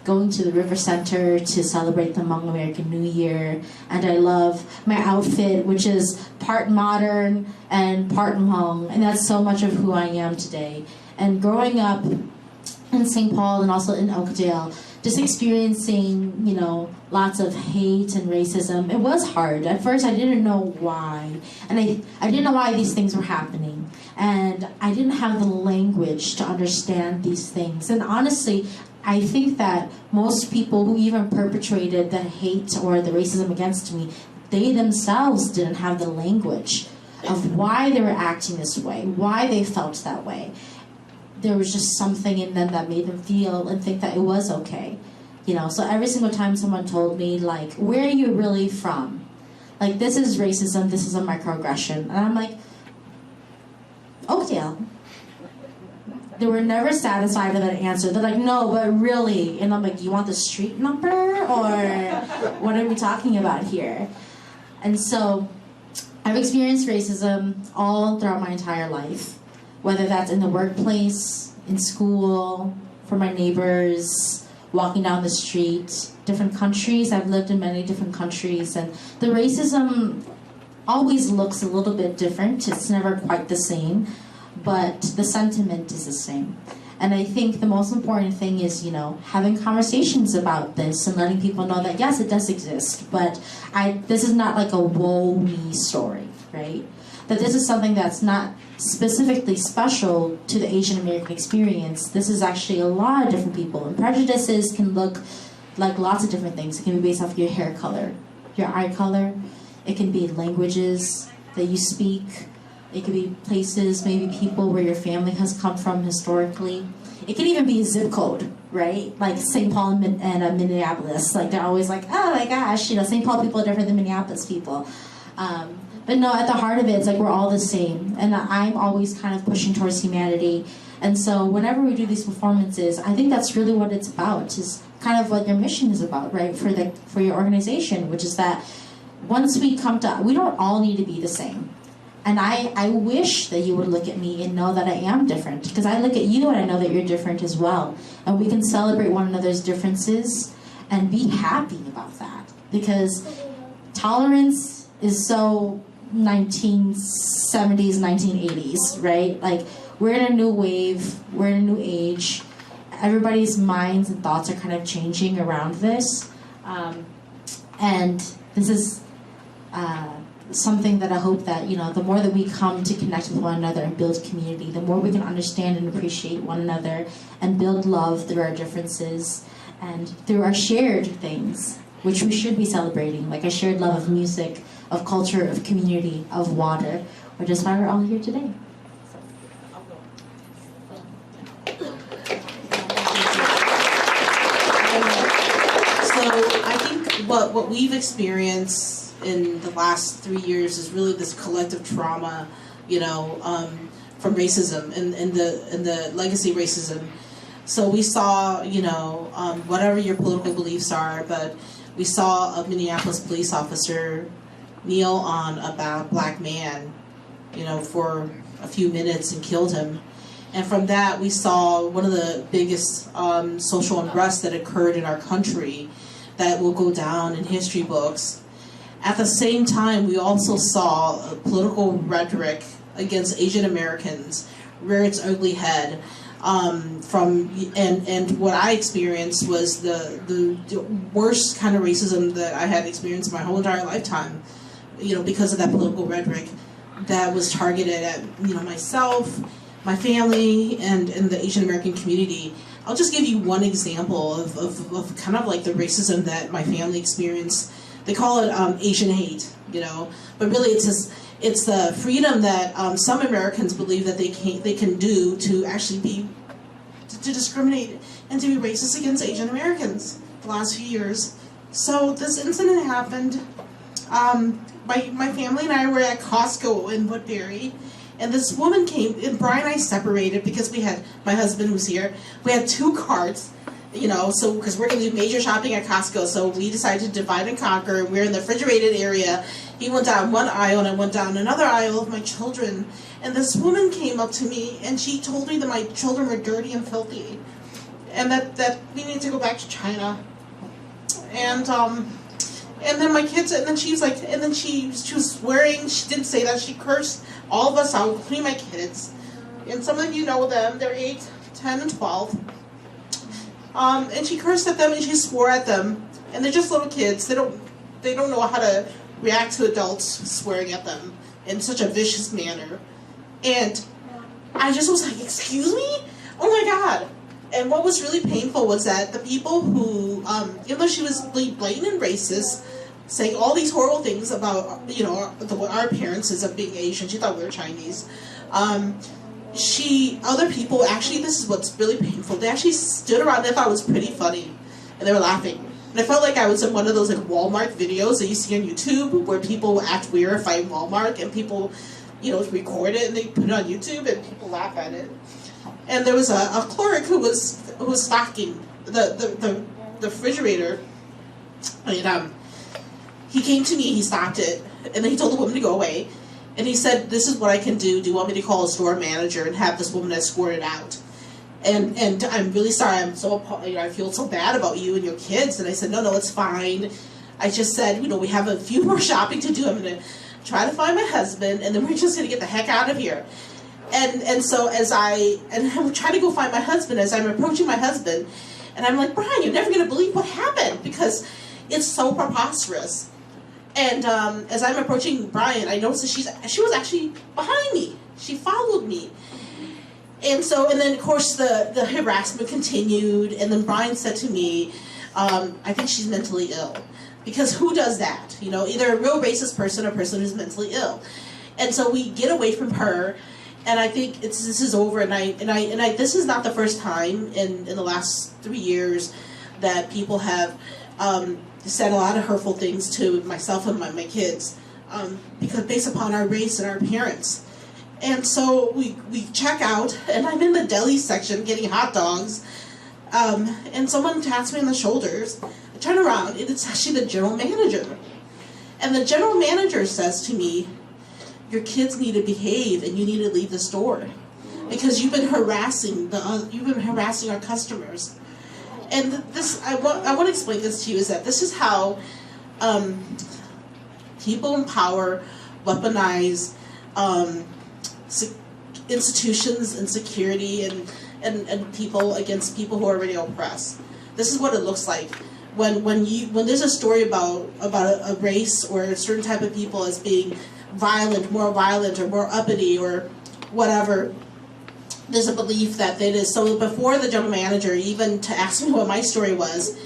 going to the River Center to celebrate the Hmong American New Year. And I love my outfit, which is part modern and part Hmong, and that's so much of who I am today. And growing up in St. Paul and also in Oakdale, just experiencing, you know, lots of hate and racism, it was hard. At first I didn't know why, and I didn't know why these things were happening, and I didn't have the language to understand these things. And honestly, I think that most people who even perpetrated the hate or the racism against me, they themselves didn't have the language of why they were acting this way, why they felt that way. There was just something in them that made them feel and think that it was okay. You know, so every single time someone told me, like, where are you really from? Like, this is racism, this is a microaggression. And I'm like, Oakdale. They were never satisfied with that answer. They're like, no, but really. And I'm like, you want the street number? Or what are we talking about here? And so I've experienced racism all throughout my entire life, whether that's in the workplace, in school, from my neighbors, walking down the street, different countries. I've lived in many different countries, and the racism always looks a little bit different. It's never quite the same, but the sentiment is the same. And I think the most important thing is, you know, having conversations about this and letting people know that, yes, it does exist, but this is not like a woe me story, right? That this is something that's not specifically special to the Asian American experience. This is actually a lot of different people. And prejudices can look like lots of different things. It can be based off your hair color, your eye color. It can be languages that you speak. It could be places, maybe people where your family has come from historically. It can even be a zip code, right? Like St. Paul and Minneapolis. Like, they're always like, oh my gosh, you know, St. Paul people are different than Minneapolis people. But no, at the heart of it, it's like we're all the same. And I'm always kind of pushing towards humanity. And so whenever we do these performances, I think that's really what it's about, is kind of what your mission is about, right? For your organization, which is that once we come to, we don't all need to be the same. And I wish that you would look at me and know that I am different, because I look at you and I know that you're different as well. And we can celebrate one another's differences and be happy about that, because tolerance is so 1970s, 1980s, right? Like, we're in a new wave, we're in a new age. Everybody's minds and thoughts are kind of changing around this. And this is something that I hope that, you know, the more that we come to connect with one another and build community, the more we can understand and appreciate one another and build love through our differences and through our shared things, which we should be celebrating, like a shared love of music, of culture, of community, of water, which is why we're all here today. So I think what we've experienced in the last 3 years is really this collective trauma, you know, from racism and the legacy racism. So we saw, you know, whatever your political beliefs are, but we saw a Minneapolis police officer kneel on a black man, you know, for a few minutes and killed him. And from that, we saw one of the biggest social unrest that occurred in our country that will go down in history books. At the same time, we also saw political rhetoric against Asian Americans rear its ugly head. And what I experienced was the worst kind of racism that I had experienced my whole entire lifetime, you know, because of that political rhetoric that was targeted at, you know, myself, my family, and the Asian American community. I'll just give you one example of kind of like the racism that my family experienced. They call it Asian hate, you know, but really it's the freedom that some Americans believe that they can do to actually to discriminate and to be racist against Asian Americans the last few years. So this incident happened. My family and I were at Costco in Woodbury, And this woman came, and Brian and I separated because we had, my husband who's here, we had 2 carts, you know, so, because we're going to do major shopping at Costco, so we decided to divide and conquer. We're in the refrigerated area. He went down one aisle, and I went down another aisle of my children. And this woman came up to me, and she told me that my children were dirty and filthy, and that we need to go back to China. And then my kids, and then she was like, and then she was swearing. She didn't say that. She cursed all of us out, including my kids. And some of you know them. They're 8, 10, and 12. And she cursed at them, and she swore at them. And they're just little kids. They don't know how to react to adults swearing at them in such a vicious manner. And I just was like, excuse me? Oh my God. And what was really painful was that the people who, even though she was blatant and racist, saying all these horrible things about, you know, our appearances of being Asian, she thought we were Chinese, other people, actually, this is what's really painful, they actually stood around and they thought it was pretty funny, and they were laughing. And I felt like I was in one of those like Walmart videos that you see on YouTube where people act weird fighting Walmart, and people, you know, record it and they put it on YouTube and people laugh at it. And there was a clerk who was stocking the refrigerator, and he came to me, he stopped it, and then he told the woman to go away. And he said, this is what I can do. Do you want me to call a store manager and have this woman escorted out? And I'm really sorry. I'm so, you know, I feel so bad about you and your kids. And I said, no, it's fine. I just said, you know, we have a few more shopping to do. I'm going to try to find my husband, and then we're just going to get the heck out of here. And so I'm trying to go find my husband, as I'm approaching my husband, and I'm like, Brian, you're never going to believe what happened, because it's so preposterous. And as I'm approaching Brian, I noticed that she was actually behind me. She followed me. And then of course the harassment continued, and then Brian said to me, I think she's mentally ill. Because who does that? You know, either a real racist person or a person who's mentally ill. And so we get away from her, and I think this is over, and this is not the first time in the last 3 years that people have said a lot of hurtful things to myself and my kids, because based upon our race and our appearance. And so we check out, and I'm in the deli section getting hot dogs, and someone taps me on the shoulders. I turn around, and it's actually the general manager. And the general manager says to me, your kids need to behave, and you need to leave the store, because you've been harassing our customers. And this, I want to explain this to you, is that this is how people in power weaponize institutions and security and people against people who are already oppressed. This is what it looks like when there's a story about a race or a certain type of people as being violent or more uppity or whatever. There's a belief that it is. So before the general manager even to ask me what my story was,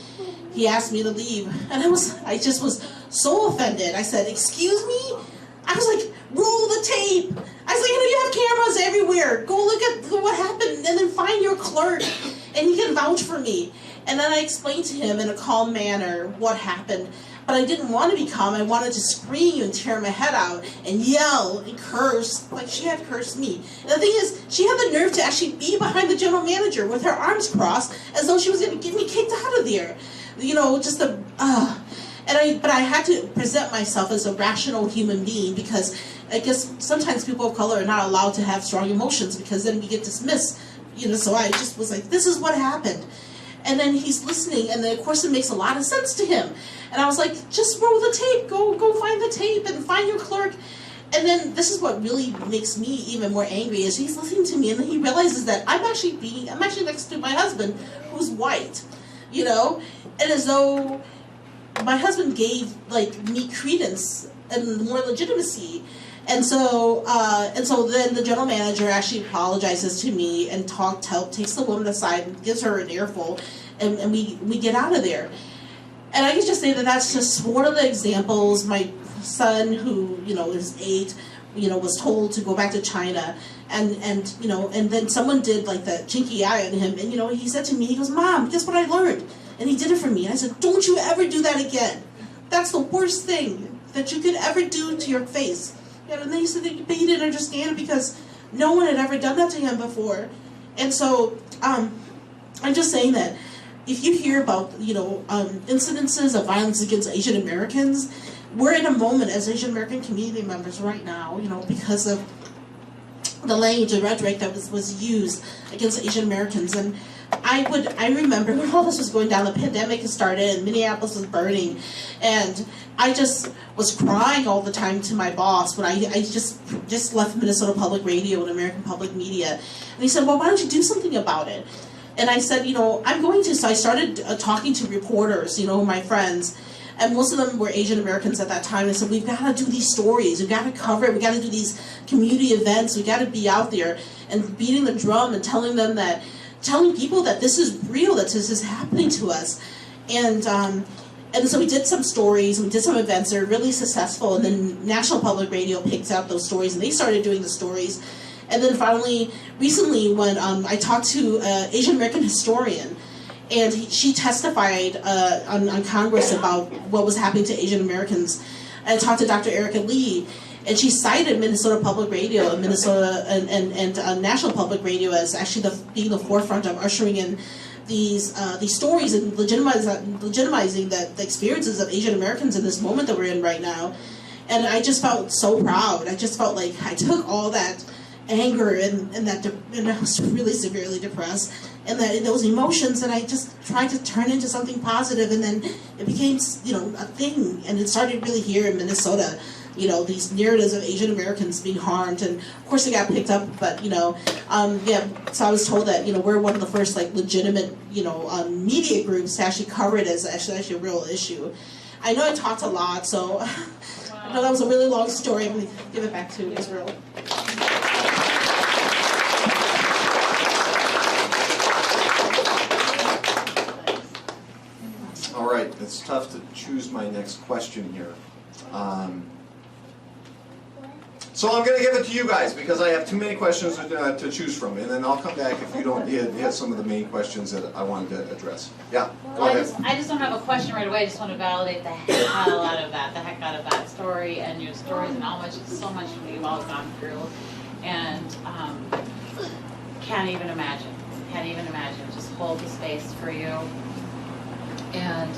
he asked me to leave, and I just was so offended. I said, "Excuse me?" I was like, "Roll the tape." I was like, "You know, you have cameras everywhere. Go look at what happened, and then find your clerk, and he can vouch for me." And then I explained to him in a calm manner what happened. But I didn't want to be calm. I wanted to scream and tear my head out and yell and curse like she had cursed me. And the thing is, she had the nerve to actually be behind the general manager with her arms crossed as though she was going to get me kicked out of there. You know, just but I had to present myself as a rational human being, because I guess sometimes people of color are not allowed to have strong emotions, because then we get dismissed. You know, so I just was like, this is what happened. And then he's listening, and then of course it makes a lot of sense to him. And I was like, just roll the tape, go find the tape and find your clerk. And then this is what really makes me even more angry, is he's listening to me, and then he realizes that I'm actually next to my husband, who's white, you know, and as though my husband gave me credence and more legitimacy. And so then the general manager actually apologizes to me and takes the woman aside and gives her an earful, and we get out of there. And I can just say that that's just one of the examples. My son, who, you know, is 8, you know, was told to go back to China, and you know, and then someone did like the chinky eye on him, and you know, he said to me, he goes, "Mom, guess what I learned?" And he did it for me. And I said, "Don't you ever do that again. That's the worst thing that you could ever do to your face, And they said that he didn't understand it because no one had ever done that to him before. And so I'm just saying that if you hear about, incidences of violence against Asian Americans, we're in a moment as Asian American community members right now, because of the language and rhetoric that was used against Asian Americans. And I remember when all this was going down, the pandemic had started and Minneapolis was burning, and I just was crying all the time to my boss when I just left Minnesota Public Radio and American Public Media. And he said, well, why don't you do something about it? And I said, I'm going to. So I started talking to reporters, my friends, and most of them were Asian Americans at that time. I said, we've got to do these stories. We've got to cover it. We've got to do these community events. We've got to be out there and beating the drum and telling people that this is real, that this is happening to us. And so we did some stories, we did some events that were really successful, and then National Public Radio picked up those stories, and they started doing the stories. And then finally, recently, when I talked to an Asian American historian, and she testified on Congress about what was happening to Asian Americans, and I talked to Dr. Erica Lee, and she cited Minnesota Public Radio and Minnesota and National Public Radio as actually being the forefront of ushering in these stories and legitimizing the experiences of Asian Americans in this moment that we're in right now. And I just felt so proud. I just felt like I took all that anger and I was really severely depressed, and those emotions, and I just tried to turn into something positive, and then it became a thing, and it started really here in Minnesota. These narratives of Asian Americans being harmed, and of course it got picked up, but so I was told that we're one of the first legitimate media groups to actually cover it as actually a real issue. I know I talked a lot, so I know that was a really long story. I'm going to give it back to Israel. All right, it's tough to choose my next question here. So I'm going to give it to you guys because I have too many questions to choose from, and then I'll come back if you don't hit some of the main questions that I wanted to address. Yeah, go ahead. I just don't have a question right away. I just want to validate the heck out of that story and your stories and how much, so much we've all gone through, and can't even imagine. Just hold the space for you, and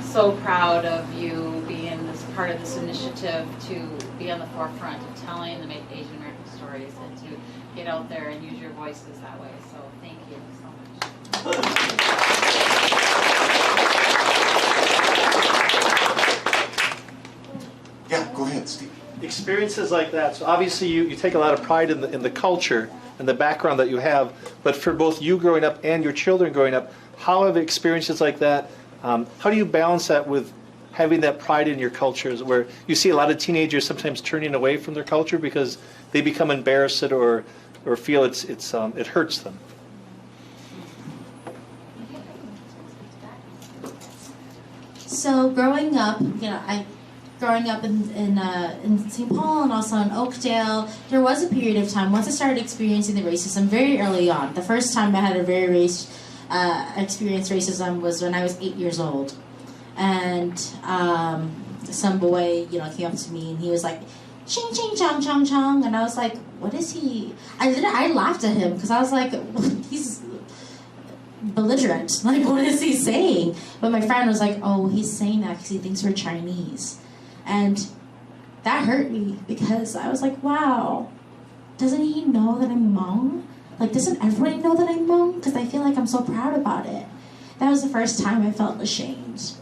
so proud of you being this part of this initiative to be on the forefront of telling the Asian American stories and to get out there and use your voices that way. So thank you so much. Yeah, go ahead, Steve. Experiences like that. So obviously you take a lot of pride in the culture and the background that you have. But for both you growing up and your children growing up, how have experiences like that? How do you balance that with having that pride in your cultures, where you see a lot of teenagers sometimes turning away from their culture because they become embarrassed or feel it hurts them? So growing up, growing up in St. Paul and also in Oakdale, there was a period of time once I started experiencing the racism very early on. The first time I had experienced racism was when I was 8 years old, and some boy came up to me and he was like, "Ching ching chong chong chong," and I was like, "What is he?" I laughed at him because I was like, he's belligerent. Like, what is he saying? But my friend was like, "Oh, he's saying that because he thinks we're Chinese," and that hurt me because I was like, "Wow, doesn't he know that I'm Hmong? Like, doesn't everybody know that I'm Hmong? Because I feel like I'm so proud about it." That was the first time I felt ashamed.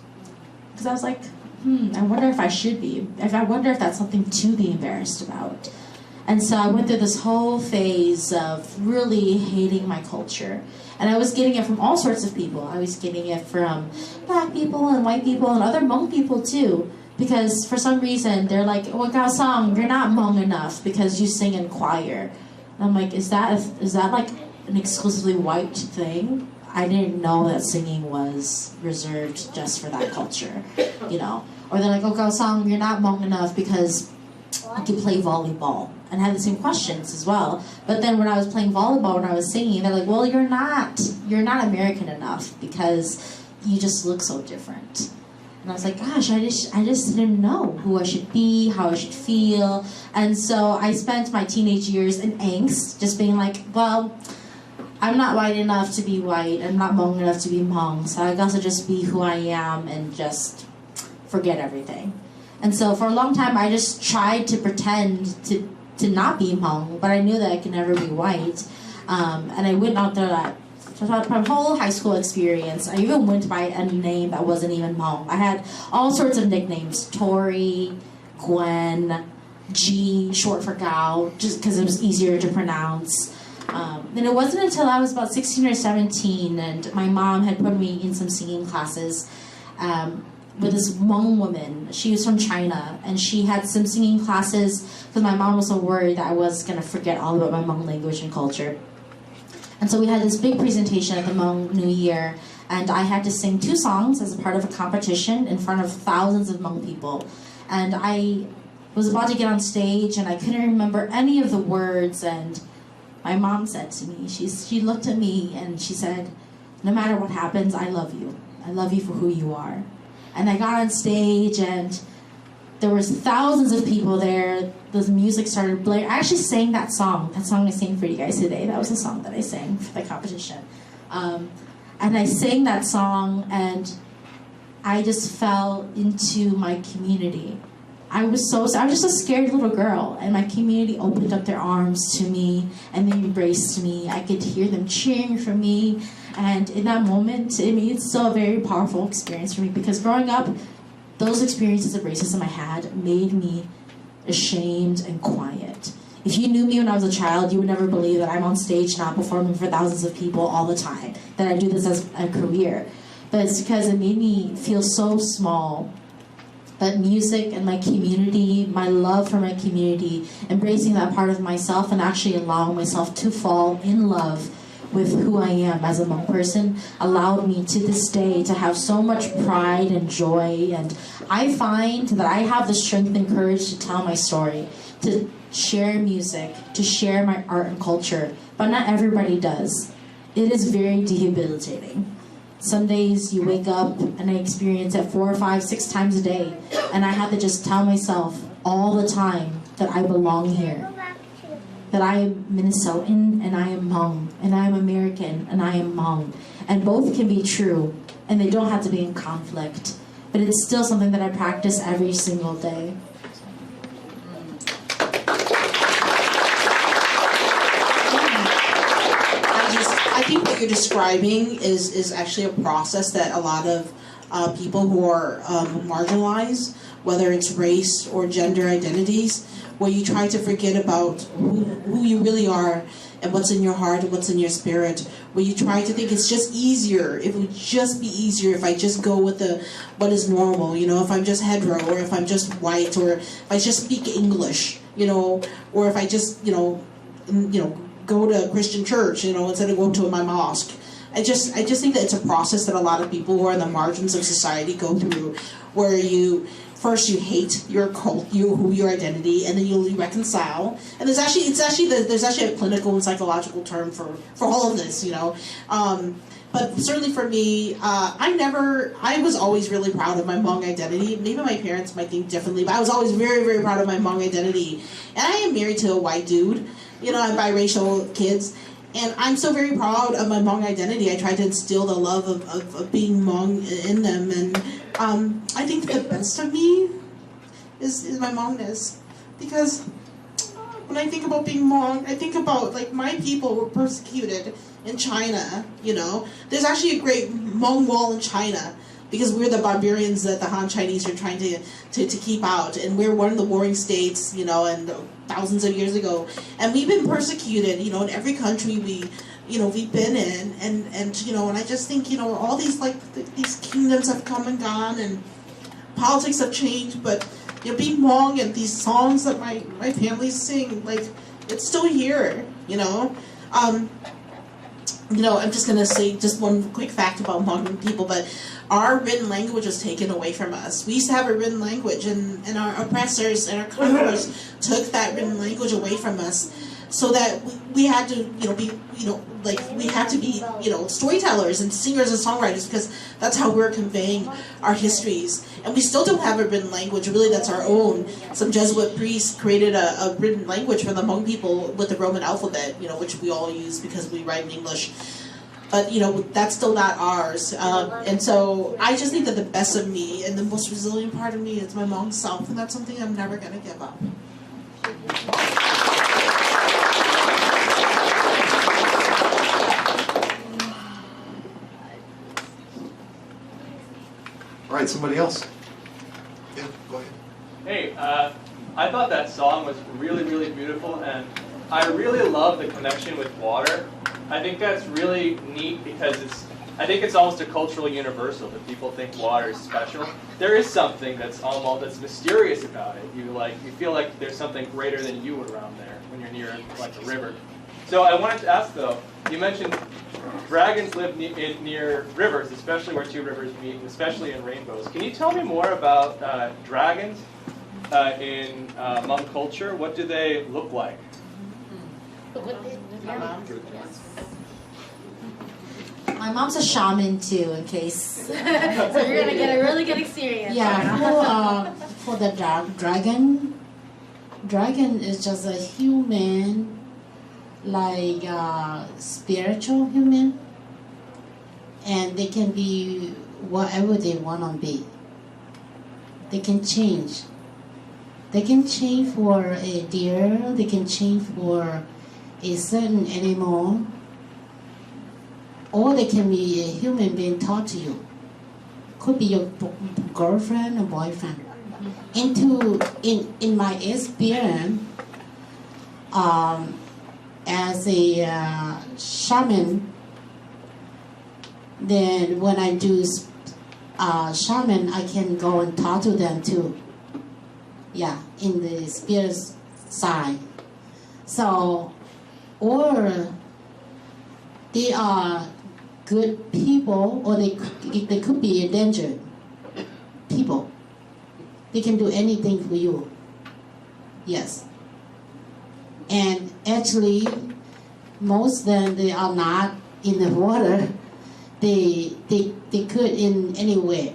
Because I was like, I wonder if I should be. I wonder if that's something to be embarrassed about. And so I went through this whole phase of really hating my culture. And I was getting it from all sorts of people. I was getting it from black people and white people and other Hmong people too. Because for some reason, they're like, "Oh, Gao Song, you're not Hmong enough because you sing in choir." I'm like, is that like an exclusively white thing? I didn't know that singing was reserved just for that culture, Or they're like, "Oh, Gao Song, you're not Hmong enough because you can play volleyball," and I had the same questions as well. But then when I was playing volleyball, when I was singing, they're like, "Well, you're not American enough because you just look so different." And I was like, gosh, I just didn't know who I should be, how I should feel. And so I spent my teenage years in angst, just being like, well, I'm not white enough to be white. I'm not Hmong enough to be Hmong. So I guess I'll just be who I am and just forget everything. And so for a long time, I just tried to pretend to not be Hmong, but I knew that I could never be white. And I went out there that throughout my whole high school experience. I even went by a name that wasn't even Hmong. I had all sorts of nicknames: Tori, Gwen, G, short for Gao, just because it was easier to pronounce. And it wasn't until I was about 16 or 17, and my mom had put me in some singing classes with this Hmong woman. She was from China, and she had some singing classes because my mom was so worried that I was going to forget all about my Hmong language and culture. And so we had this big presentation at the Hmong New Year, and I had to sing 2 songs as a part of a competition in front of thousands of Hmong people. And I was about to get on stage, and I couldn't remember any of the words, and my mom said to me, she looked at me and she said, no matter what happens, I love you. I love you for who you are. And I got on stage and there was thousands of people there. The music started blaring. I actually sang that song I sang for you guys today. That was the song that I sang for the competition. And I sang that song and I just fell into my community. I was just a scared little girl, and my community opened up their arms to me, and they embraced me. I could hear them cheering for me, and in that moment, it's still a very powerful experience for me, because growing up, those experiences of racism I had made me ashamed and quiet. If you knew me when I was a child, you would never believe that I'm on stage now performing for thousands of people all the time, that I do this as a career. But it's because it made me feel so small. But music and my community, my love for my community, embracing that part of myself and actually allowing myself to fall in love with who I am as a Hmong person allowed me to this day to have so much pride and joy. And I find that I have the strength and courage to tell my story, to share music, to share my art and culture, but not everybody does. It is very debilitating. Some days you wake up and I experience it 4 or 5, 6 times a day, and I have to just tell myself all the time that I belong here, that I am Minnesotan and I am Hmong, and I am American and I am Hmong, and both can be true, and they don't have to be in conflict, but it's still something that I practice every single day. I think what you're describing is actually a process that a lot of people who are marginalized, whether it's race or gender identities, where you try to forget about who you really are and what's in your heart and what's in your spirit, where you try to think it's just easier, it would just be easier if I just go with what is normal, if I'm just hetero, or if I'm just white, or if I just speak English, or if I just, go to a Christian church, instead of going to my mosque. I just think that it's a process that a lot of people who are on the margins of society go through, where first you hate your cult, your identity, and then you reconcile. And there's actually a clinical and psychological term for all of this, But certainly for me, I was always really proud of my Hmong identity. Maybe my parents might think differently, but I was always very, very proud of my Hmong identity. And I am married to a white dude. I'm biracial kids. And I'm so very proud of my Hmong identity. I try to instill the love of being Hmong in them. And I think the best of me is my Hmongness. Because when I think about being Hmong, I think about, my people were persecuted in China, There's actually a great Hmong wall in China, because we're the barbarians that the Han Chinese are trying to keep out. And we're one of the warring states, and thousands of years ago. And we've been persecuted, in every country we've been in. And I just think, all these, these kingdoms have come and gone, and politics have changed, but, being Hmong and these songs that my family sing, it's still here, I'm just going to say just one quick fact about Hmong people, but our written language was taken away from us. We used to have a written language, and our oppressors and our conquerors took that written language away from us. so that we had to, be, we had to be, storytellers and singers and songwriters, because that's how we're conveying our histories. And we still don't have a written language, really, that's our own. Some Jesuit priests created a written language for the Hmong people with the Roman alphabet, which we all use because we write in English. But, that's still not ours. And so I just think that the best of me and the most resilient part of me is my Hmong self, and that's something I'm never going to give up. All right, somebody else. Yeah, go ahead. Hey, I thought that song was really, really beautiful, and I really love the connection with water. I think that's really neat because I think it's almost a cultural universal that people think water is special. There is something that's mysterious about it. You feel like there's something greater than you around there when you're near like a river. So I wanted to ask though, you mentioned dragons live near rivers, especially where two rivers meet, and especially in rainbows. Can you tell me more about dragons in Hmong culture? What do they look like? My mom's a shaman too, in case. So you're gonna get a really good experience. Yeah, for the dragon is just a human, like spiritual human, and they can be whatever they want to be. They can change. They can change for a deer. They can change for a certain animal. Or they can be a human being taught to you. Could be your girlfriend or boyfriend. In my experience, as a shaman, then when I do shaman, I can go and talk to them too. Yeah, in the spirit side. So, or they are good people, or they could be a danger people. They can do anything for you. Yes. And actually, most of them, they are not in the water. They could in anywhere,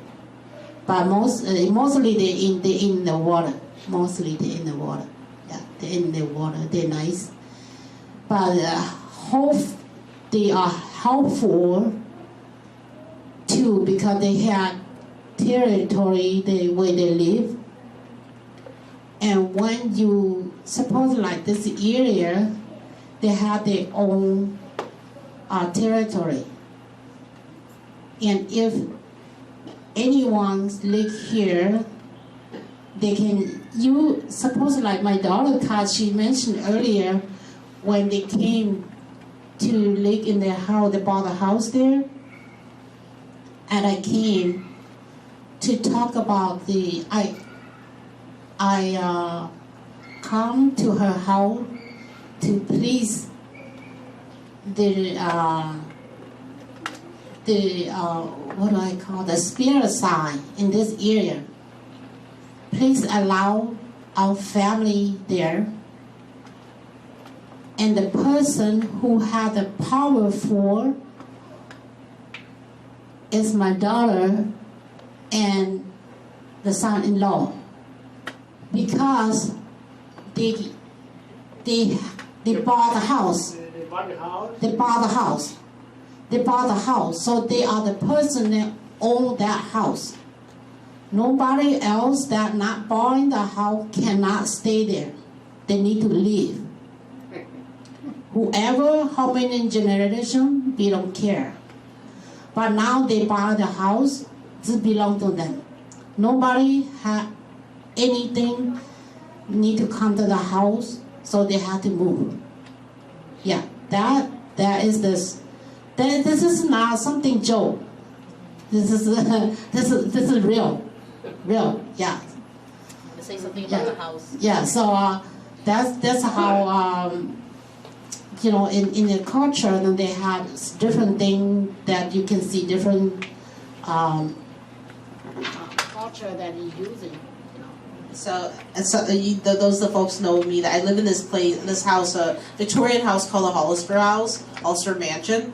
but mostly they in the water. Mostly they in the water. Yeah, they're in the water. They're nice, but they are helpful too, because they have territory where they live. And when you suppose like this area, they have their own territory. And if anyone live here, they can. You suppose like my daughter, cause she mentioned earlier, when they came to live in their house, they bought a house there, and I came to talk about I come to her house to please the what do I call the spirit side in this area. Please allow our family there. And the person who had the power for is my daughter and the son-in-law, because they bought the house. They bought the house. They bought the house. So they are the person that own that house. Nobody else that not buying the house cannot stay there. They need to leave. Whoever, how many generations, we don't care. But now they buy the house, it belongs to them. Nobody have anything need to come to the house, so they have to move. Yeah, that is this. This is not something joke. This is real. Yeah. To say something about the house. Yeah. So that's how. In the culture, then they have different things that you can see different culture that is using. Those the folks know me that I live in this house, a Victorian house called the Hollister house, Ulster mansion.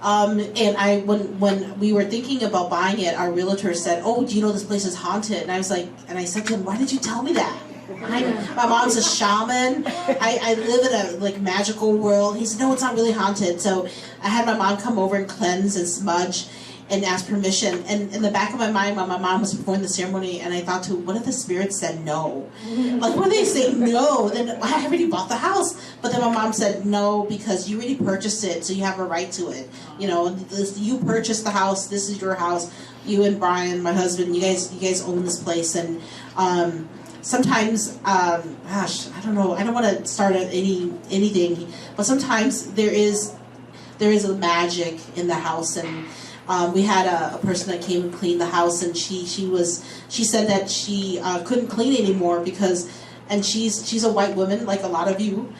And when we were thinking about buying it, our realtor said, "Oh, do you know this place is haunted?" And I was like, and I said to him, "Why did you tell me that?" My mom's a shaman. I live in a magical world. He said, "No, it's not really haunted." So I had my mom come over and cleanse and smudge and ask permission. And in the back of my mind, when my mom was performing the ceremony, and I thought, what if the spirits said no? Like, what if they say no? Then I already bought the house. But then my mom said no, because you already purchased it, so you have a right to it. You purchased the house. This is your house. You and Brian, my husband, you guys own this place. And sometimes, I don't know. I don't want to start at anything, but sometimes there is a magic in the house. And we had a person that came and cleaned the house, and she said that she couldn't clean anymore because, and she's a white woman like a lot of you.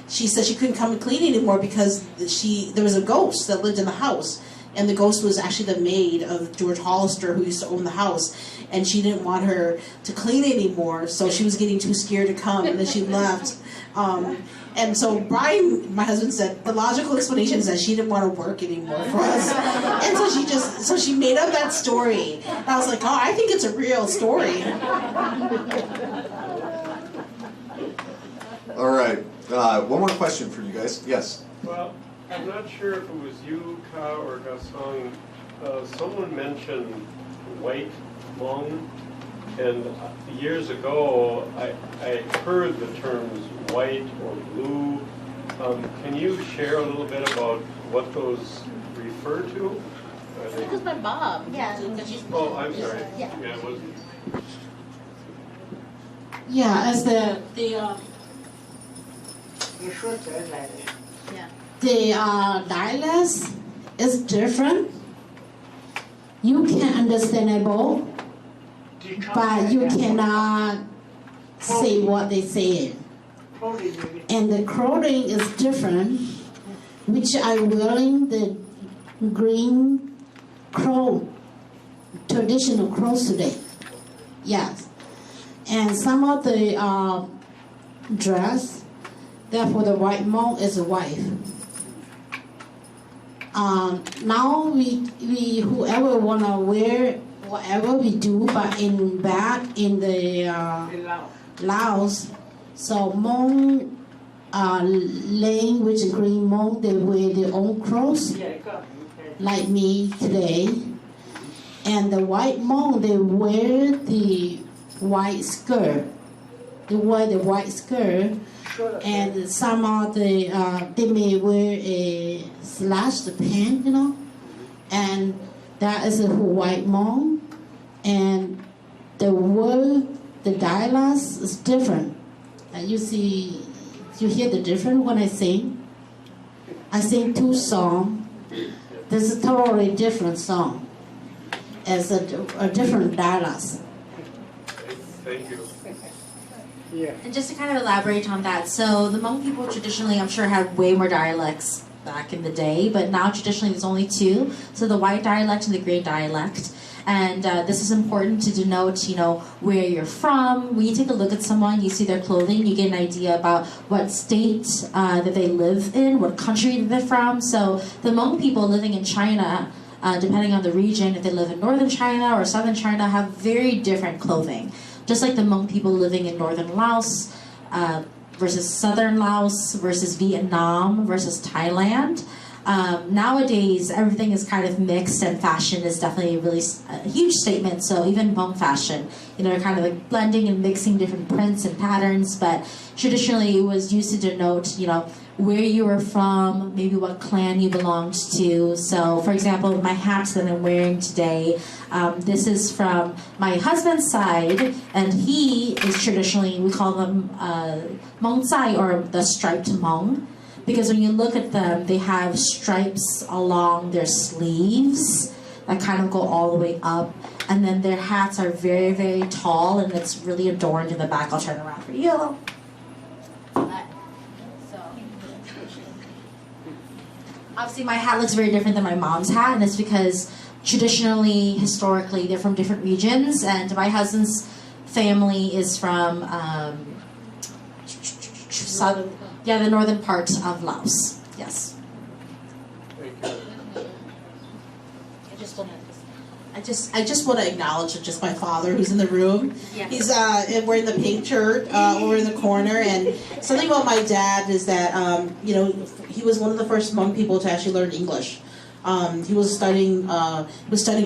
She said she couldn't come and clean anymore because there was a ghost that lived in the house, and the ghost was actually the maid of George Hollister, who used to own the house, and she didn't want her to clean anymore, so she was getting too scared to come, and then she left. And so Brian, my husband, said the logical explanation is that she didn't want to work anymore for us. And so she made up that story. And I was like, I think it's a real story. All right. One more question for you guys. Yes. Well, I'm not sure if it was you, Ka, or Gasong. Someone mentioned white Hmong, and years ago I heard the terms white or blue. Can you share a little bit about what those refer to? I think it was my mom. Yeah. Oh, I'm sorry. Yeah. It was. Yeah, as the dialects is different. You can understandable, but you cannot say what they say. And the clothing is different, which I wearing the green clothes, traditional clothes today. Yes. And some of the dress, therefore the white Hmong is a wife. Now we whoever wanna wear whatever we do, but back in the Laos, so Hmong language, green Hmong, they wear their own clothes, like me today. And the white Hmong, they wear the white skirt. They wear the white skirt, and some of they may wear a slashed pant, and that is a white Hmong. And the word, the dialect is different. You hear the difference when I sing. I sing two songs. This is a totally different song. It's a different dialect. Thank you. And just to kind of elaborate on that, so the Hmong people traditionally, I'm sure, had way more dialects back in the day, but now traditionally there's only two. So the white dialect and the gray dialect. And this is important to denote, where you're from. When you take a look at someone, you see their clothing, you get an idea about what state that they live in, what country they're from. So the Hmong people living in China, depending on the region, if they live in northern China or southern China, have very different clothing. Just like the Hmong people living in northern Laos versus southern Laos versus Vietnam versus Thailand. Nowadays, everything is kind of mixed, and fashion is definitely a huge statement. So even Hmong fashion, they're kind of like blending and mixing different prints and patterns. But traditionally, it was used to denote, where you were from, maybe what clan you belonged to. So, for example, my hat that I'm wearing today, this is from my husband's side, and he is traditionally, we call them Hmong Tsai, or the Striped Hmong. Because when you look at them, they have stripes along their sleeves that kind of go all the way up. And then their hats are very, very tall, and it's really adorned in the back. I'll turn around for you. Obviously, my hat looks very different than my mom's hat, and it's because traditionally, historically, they're from different regions. And my husband's family is from the northern part of Laos. Yes. I just want to acknowledge just my father who's in the room. Yeah. He's wearing the pink shirt over in the corner, and something about my dad is that he was one of the first Hmong people to actually learn English. He was studying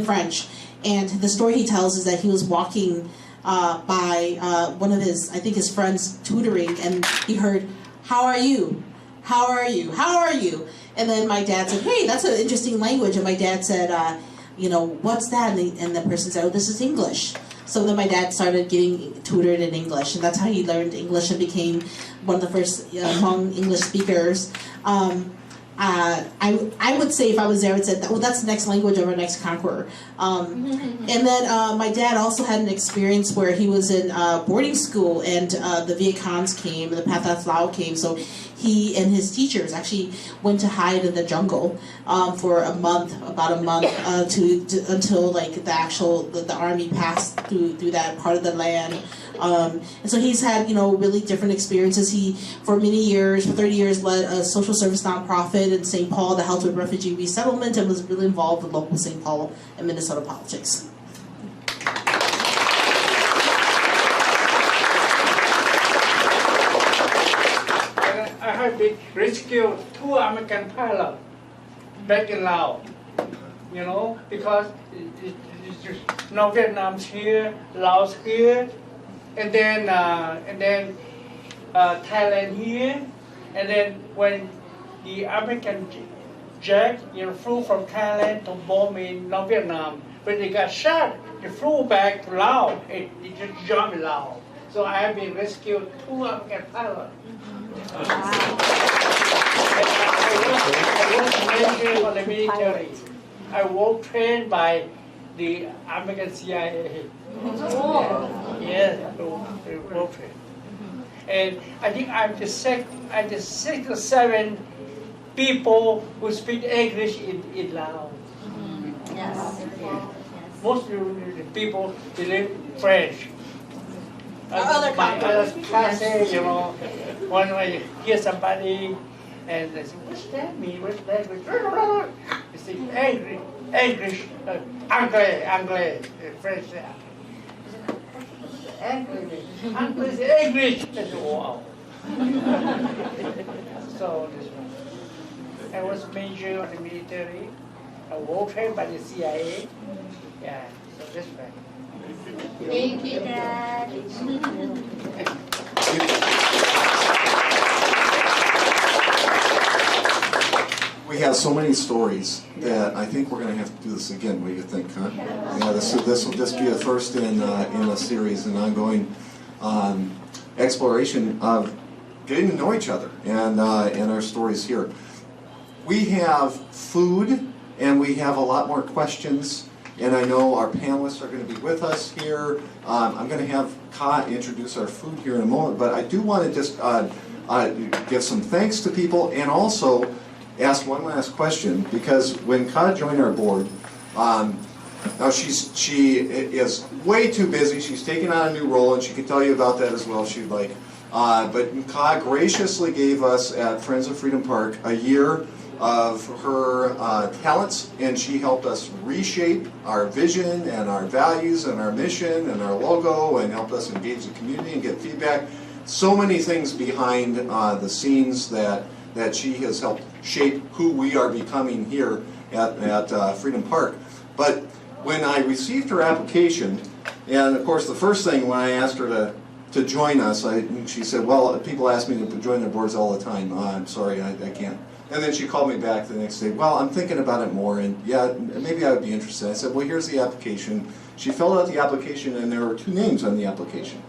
French, and the story he tells is that he was walking by one of his friends tutoring, and he heard, "How are you? How are you? How are you?" And then my dad said, "Hey, that's an interesting language." And my dad said, "What's that?" And the person said, "Oh, this is English." So then my dad started getting tutored in English, and that's how he learned English and became one of the first Hmong English speakers. I would say if I was there, I would say, well, that's the next language of our next conqueror. And then my dad also had an experience where he was in boarding school, and the Viet Congs came, and the Pathat Lao came, so he and his teachers actually went to hide in the jungle for about a month, until like the army passed through that part of the land. And so he's had really different experiences. He for 30 years led a social service nonprofit in St. Paul that helped with refugee resettlement and was really involved with local St. Paul and Minnesota politics. I have been rescued 2 American pilots back in Laos, because it's just North Vietnam's here, Laos here, and then Thailand here, and then when the American jet flew from Thailand to bomb in North Vietnam, when they got shot, they flew back to Laos. It just joined Laos. So I have been rescued 2 American pilots. I was mentioned for the military. I was trained by the American CIA. Yes, they were trained. And I think I'm the 6 or 7 people who speak English in Laos. Yes. Most of the people they live French. Other countries. When I hear somebody and they say, "What's that mean? What's that mean?" They say English, Anglais, French. English. I said, wow. So this one. I was major in the military. I was trained by the CIA. Yeah, so this way. Thank you, Dad. We have so many stories that I think we're going to have to do this again. What do you think, huh? Yeah, this will just be a first in a series, an ongoing exploration of getting to know each other and our stories here. We have food, and we have a lot more questions. And I know our panelists are going to be with us here. I'm going to have Ka introduce our food here in a moment, but I do want to just give some thanks to people and also ask one last question, because when Ka joined our board, now she is way too busy. She's taking on a new role, and she can tell you about that as well if she'd like. But Ka graciously gave us at Friends of Freedom Park a year of her talents, and she helped us reshape our vision and our values and our mission and our logo, and helped us engage the community and get feedback. So many things behind the scenes that she has helped shape who we are becoming here at Freedom Park. But when I received her application, and of course the first thing when I asked her to join us, she said, well, people ask me to join their boards all the time. I'm sorry, I can't. And then she called me back the next day. Well, I'm thinking about it more, and yeah, maybe I would be interested. I said, well, here's the application. She filled out the application, and there were 2 names on the application.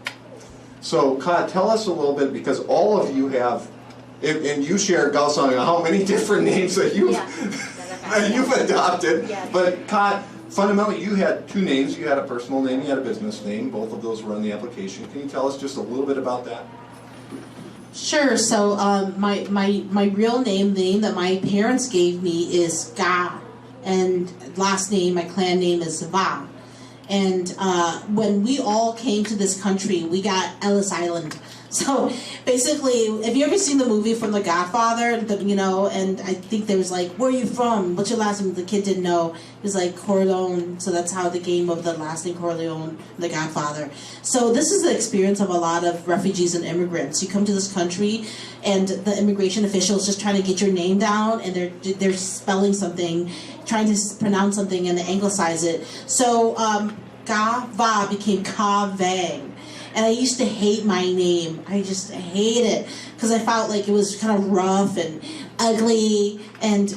So, Ka, tell us a little bit, because all of you have, and you share, Gaosong, how many different names that you've adopted. Yeah. But Ka, fundamentally, you had 2 names. You had a personal name, you had a business name. Both of those were on the application. Can you tell us just a little bit about that? Sure. So my real name, the name that my parents gave me, is Ga, and last name, my clan name is Va. And when we all came to this country, we got Ellis Island. So basically, have you ever seen the movie from The Godfather? And I think there was like, where are you from? What's your last name? The kid didn't know. He was like, Corleone. So that's how the game of the last name Corleone, The Godfather. So this is the experience of a lot of refugees and immigrants. You come to this country, and the immigration officials just trying to get your name down, and they're spelling something, trying to pronounce something, and they anglicize it. So Ga-va became Ka-vang. And I used to hate my name. I just hate it because I felt like it was kind of rough and ugly. And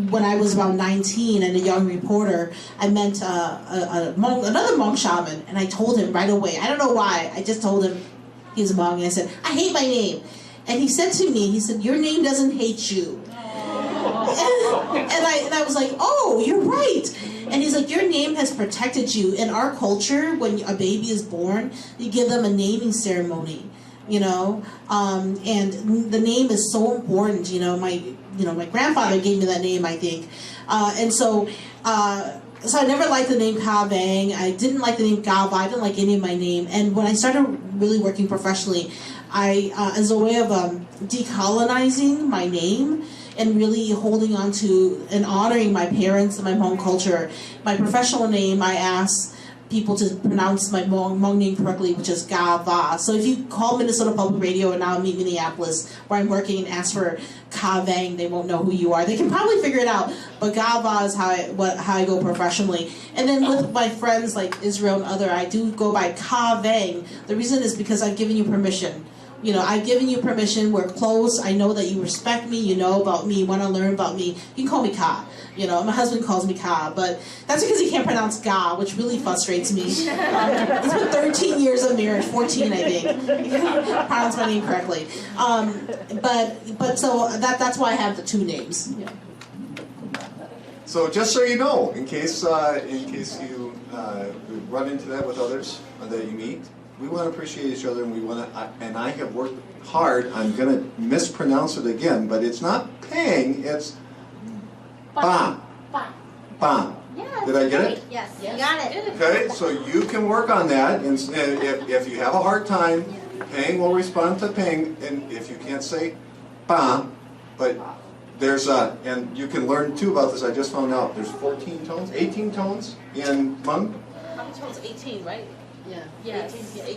when I was about 19 and a young reporter, I met another Hmong shaman, and I told him right away. I don't know why. I just told him he's a Hmong, and I said, I hate my name. And he said to me, he said, your name doesn't hate you. And I was like, oh, you're right. And he's like, your name has protected you. In our culture, when a baby is born, you give them a naming ceremony, and the name is so important. My grandfather gave me that name, I think, so I never liked the name Ka Vang. I didn't like the name Ga-va. I didn't like any of my name. And when I started really working professionally, as a way of decolonizing my name, and really holding on to and honoring my parents and my Hmong culture. My professional name, I ask people to pronounce my Hmong name correctly, which is Ga-va. So if you call Minnesota Public Radio and now Meet Minneapolis, where I'm working, and ask for Ka-vang, they won't know who you are. They can probably figure it out, but Ga-va is how I go professionally. And then with my friends like Israel and other, I do go by Ka-vang. The reason is because I've given you permission. I've given you permission. We're close. I know that you respect me. You know about me. You want to learn about me. You can call me Ka. My husband calls me Ka, but that's because he can't pronounce Ga, which really frustrates me. It's been 13 years of marriage, 14, I think. He can't pronounce my name correctly. But so that's why I have the two names. Yeah. So just so you know, in case you run into that with others that you meet, we want to appreciate each other, and I have worked hard. I'm going to mispronounce it again, but it's not pang, it's bam. Bam. Yeah, did I get it? Yes, you got it. Okay, so you can work on that, and if you have a hard time, pang will respond to pang, and if you can't say bam, but there's and you can learn too about this. I just found out there's 14 tones, 18 tones in Hmong. How many tones? 18, right? Yeah. Yes.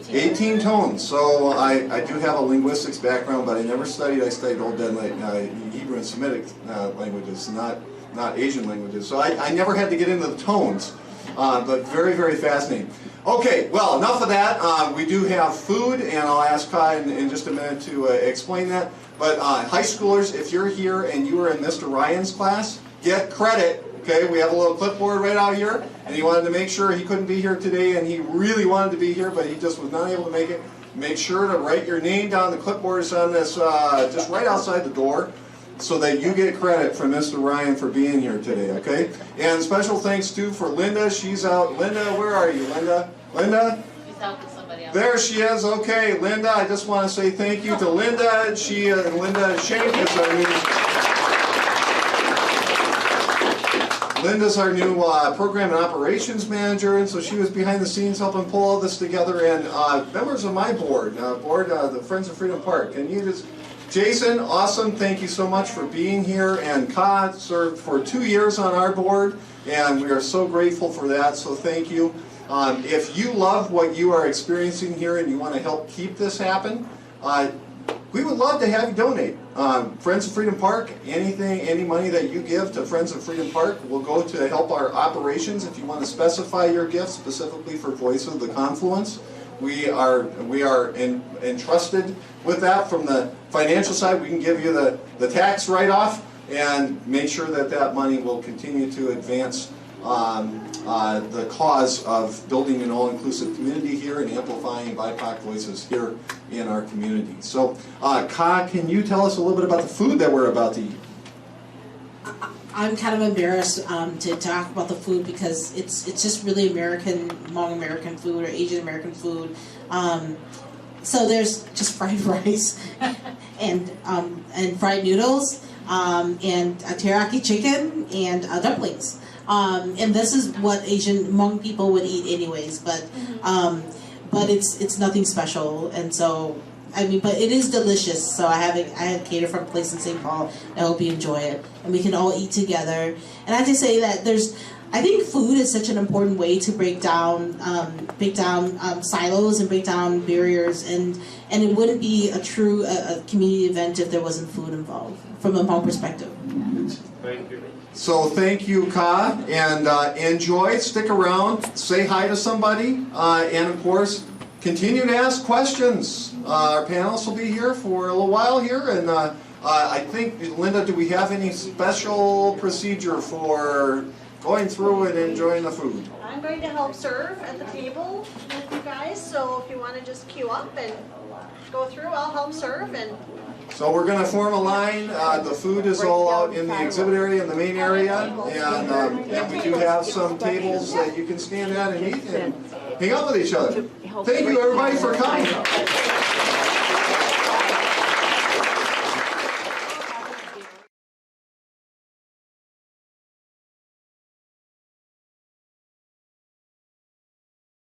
18 tones. So I do have a linguistics background, but I never studied. I studied Old Dead Hebrew and Semitic languages, not Asian languages. So I never had to get into the tones, but very, very fascinating. Okay, well, enough of that. We do have food, and I'll ask Kai in just a minute to explain that. But high schoolers, if you're here and you were in Mr. Ryan's class, get credit. Okay, we have a little clipboard right out here, and he wanted to make sure he couldn't be here today, and he really wanted to be here, but he just was not able to make it. Make sure to write your name down. The clipboard is on this, just right outside the door, so that you get credit from Mr. Ryan for being here today, okay? And special thanks, too, for Linda. She's out. Linda, where are you, Linda? Linda? She's out with somebody else. There she is. Okay, Linda, I just want to say thank you to Linda. Linda Shank is our new... Linda's our new program and operations manager, and so she was behind the scenes helping pull all this together. And members of my board, the Friends of Freedom Park, and Jason, awesome, thank you so much for being here. And Ka served for 2 years on our board, and we are so grateful for that, so thank you. If you love what you are experiencing here and you want to help keep this happen, we would love to have you donate. Friends of Freedom Park, any money that you give to Friends of Freedom Park will go to help our operations. If you want to specify your gift specifically for Voice of the Confluence, we are entrusted with that. From the financial side, we can give you the tax write-off and make sure that money will continue to advance the cause of building an all-inclusive community here and amplifying BIPOC voices here in our community. So, Ka, can you tell us a little bit about the food that we're about to eat? I'm kind of embarrassed to talk about the food because it's just really Hmong American food or Asian American food. So there's just fried rice and fried noodles and teriyaki chicken and dumplings. And this is what Asian Hmong people would eat anyways, but it's nothing special. And so, I mean, but it is delicious. So I have catered from a place in St. Paul. I hope you enjoy it, and we can all eat together. And I have to say that I think food is such an important way to break down silos and break down barriers, and it wouldn't be a true community event if there wasn't food involved from a Hmong perspective. Thank you. So thank you, Ka, and enjoy, stick around, say hi to somebody, and of course, continue to ask questions. Our panelists will be here for a little while here, and I think, Linda, do we have any special procedure for going through and enjoying the food? I'm going to help serve at the table with you guys, so if you want to just queue up and go through, I'll help serve. And so we're going to form a line. The food is all out in the exhibit area, in the main area, and we do have some tables that you can stand at and eat and hang out with each other. Thank you, everybody, for coming.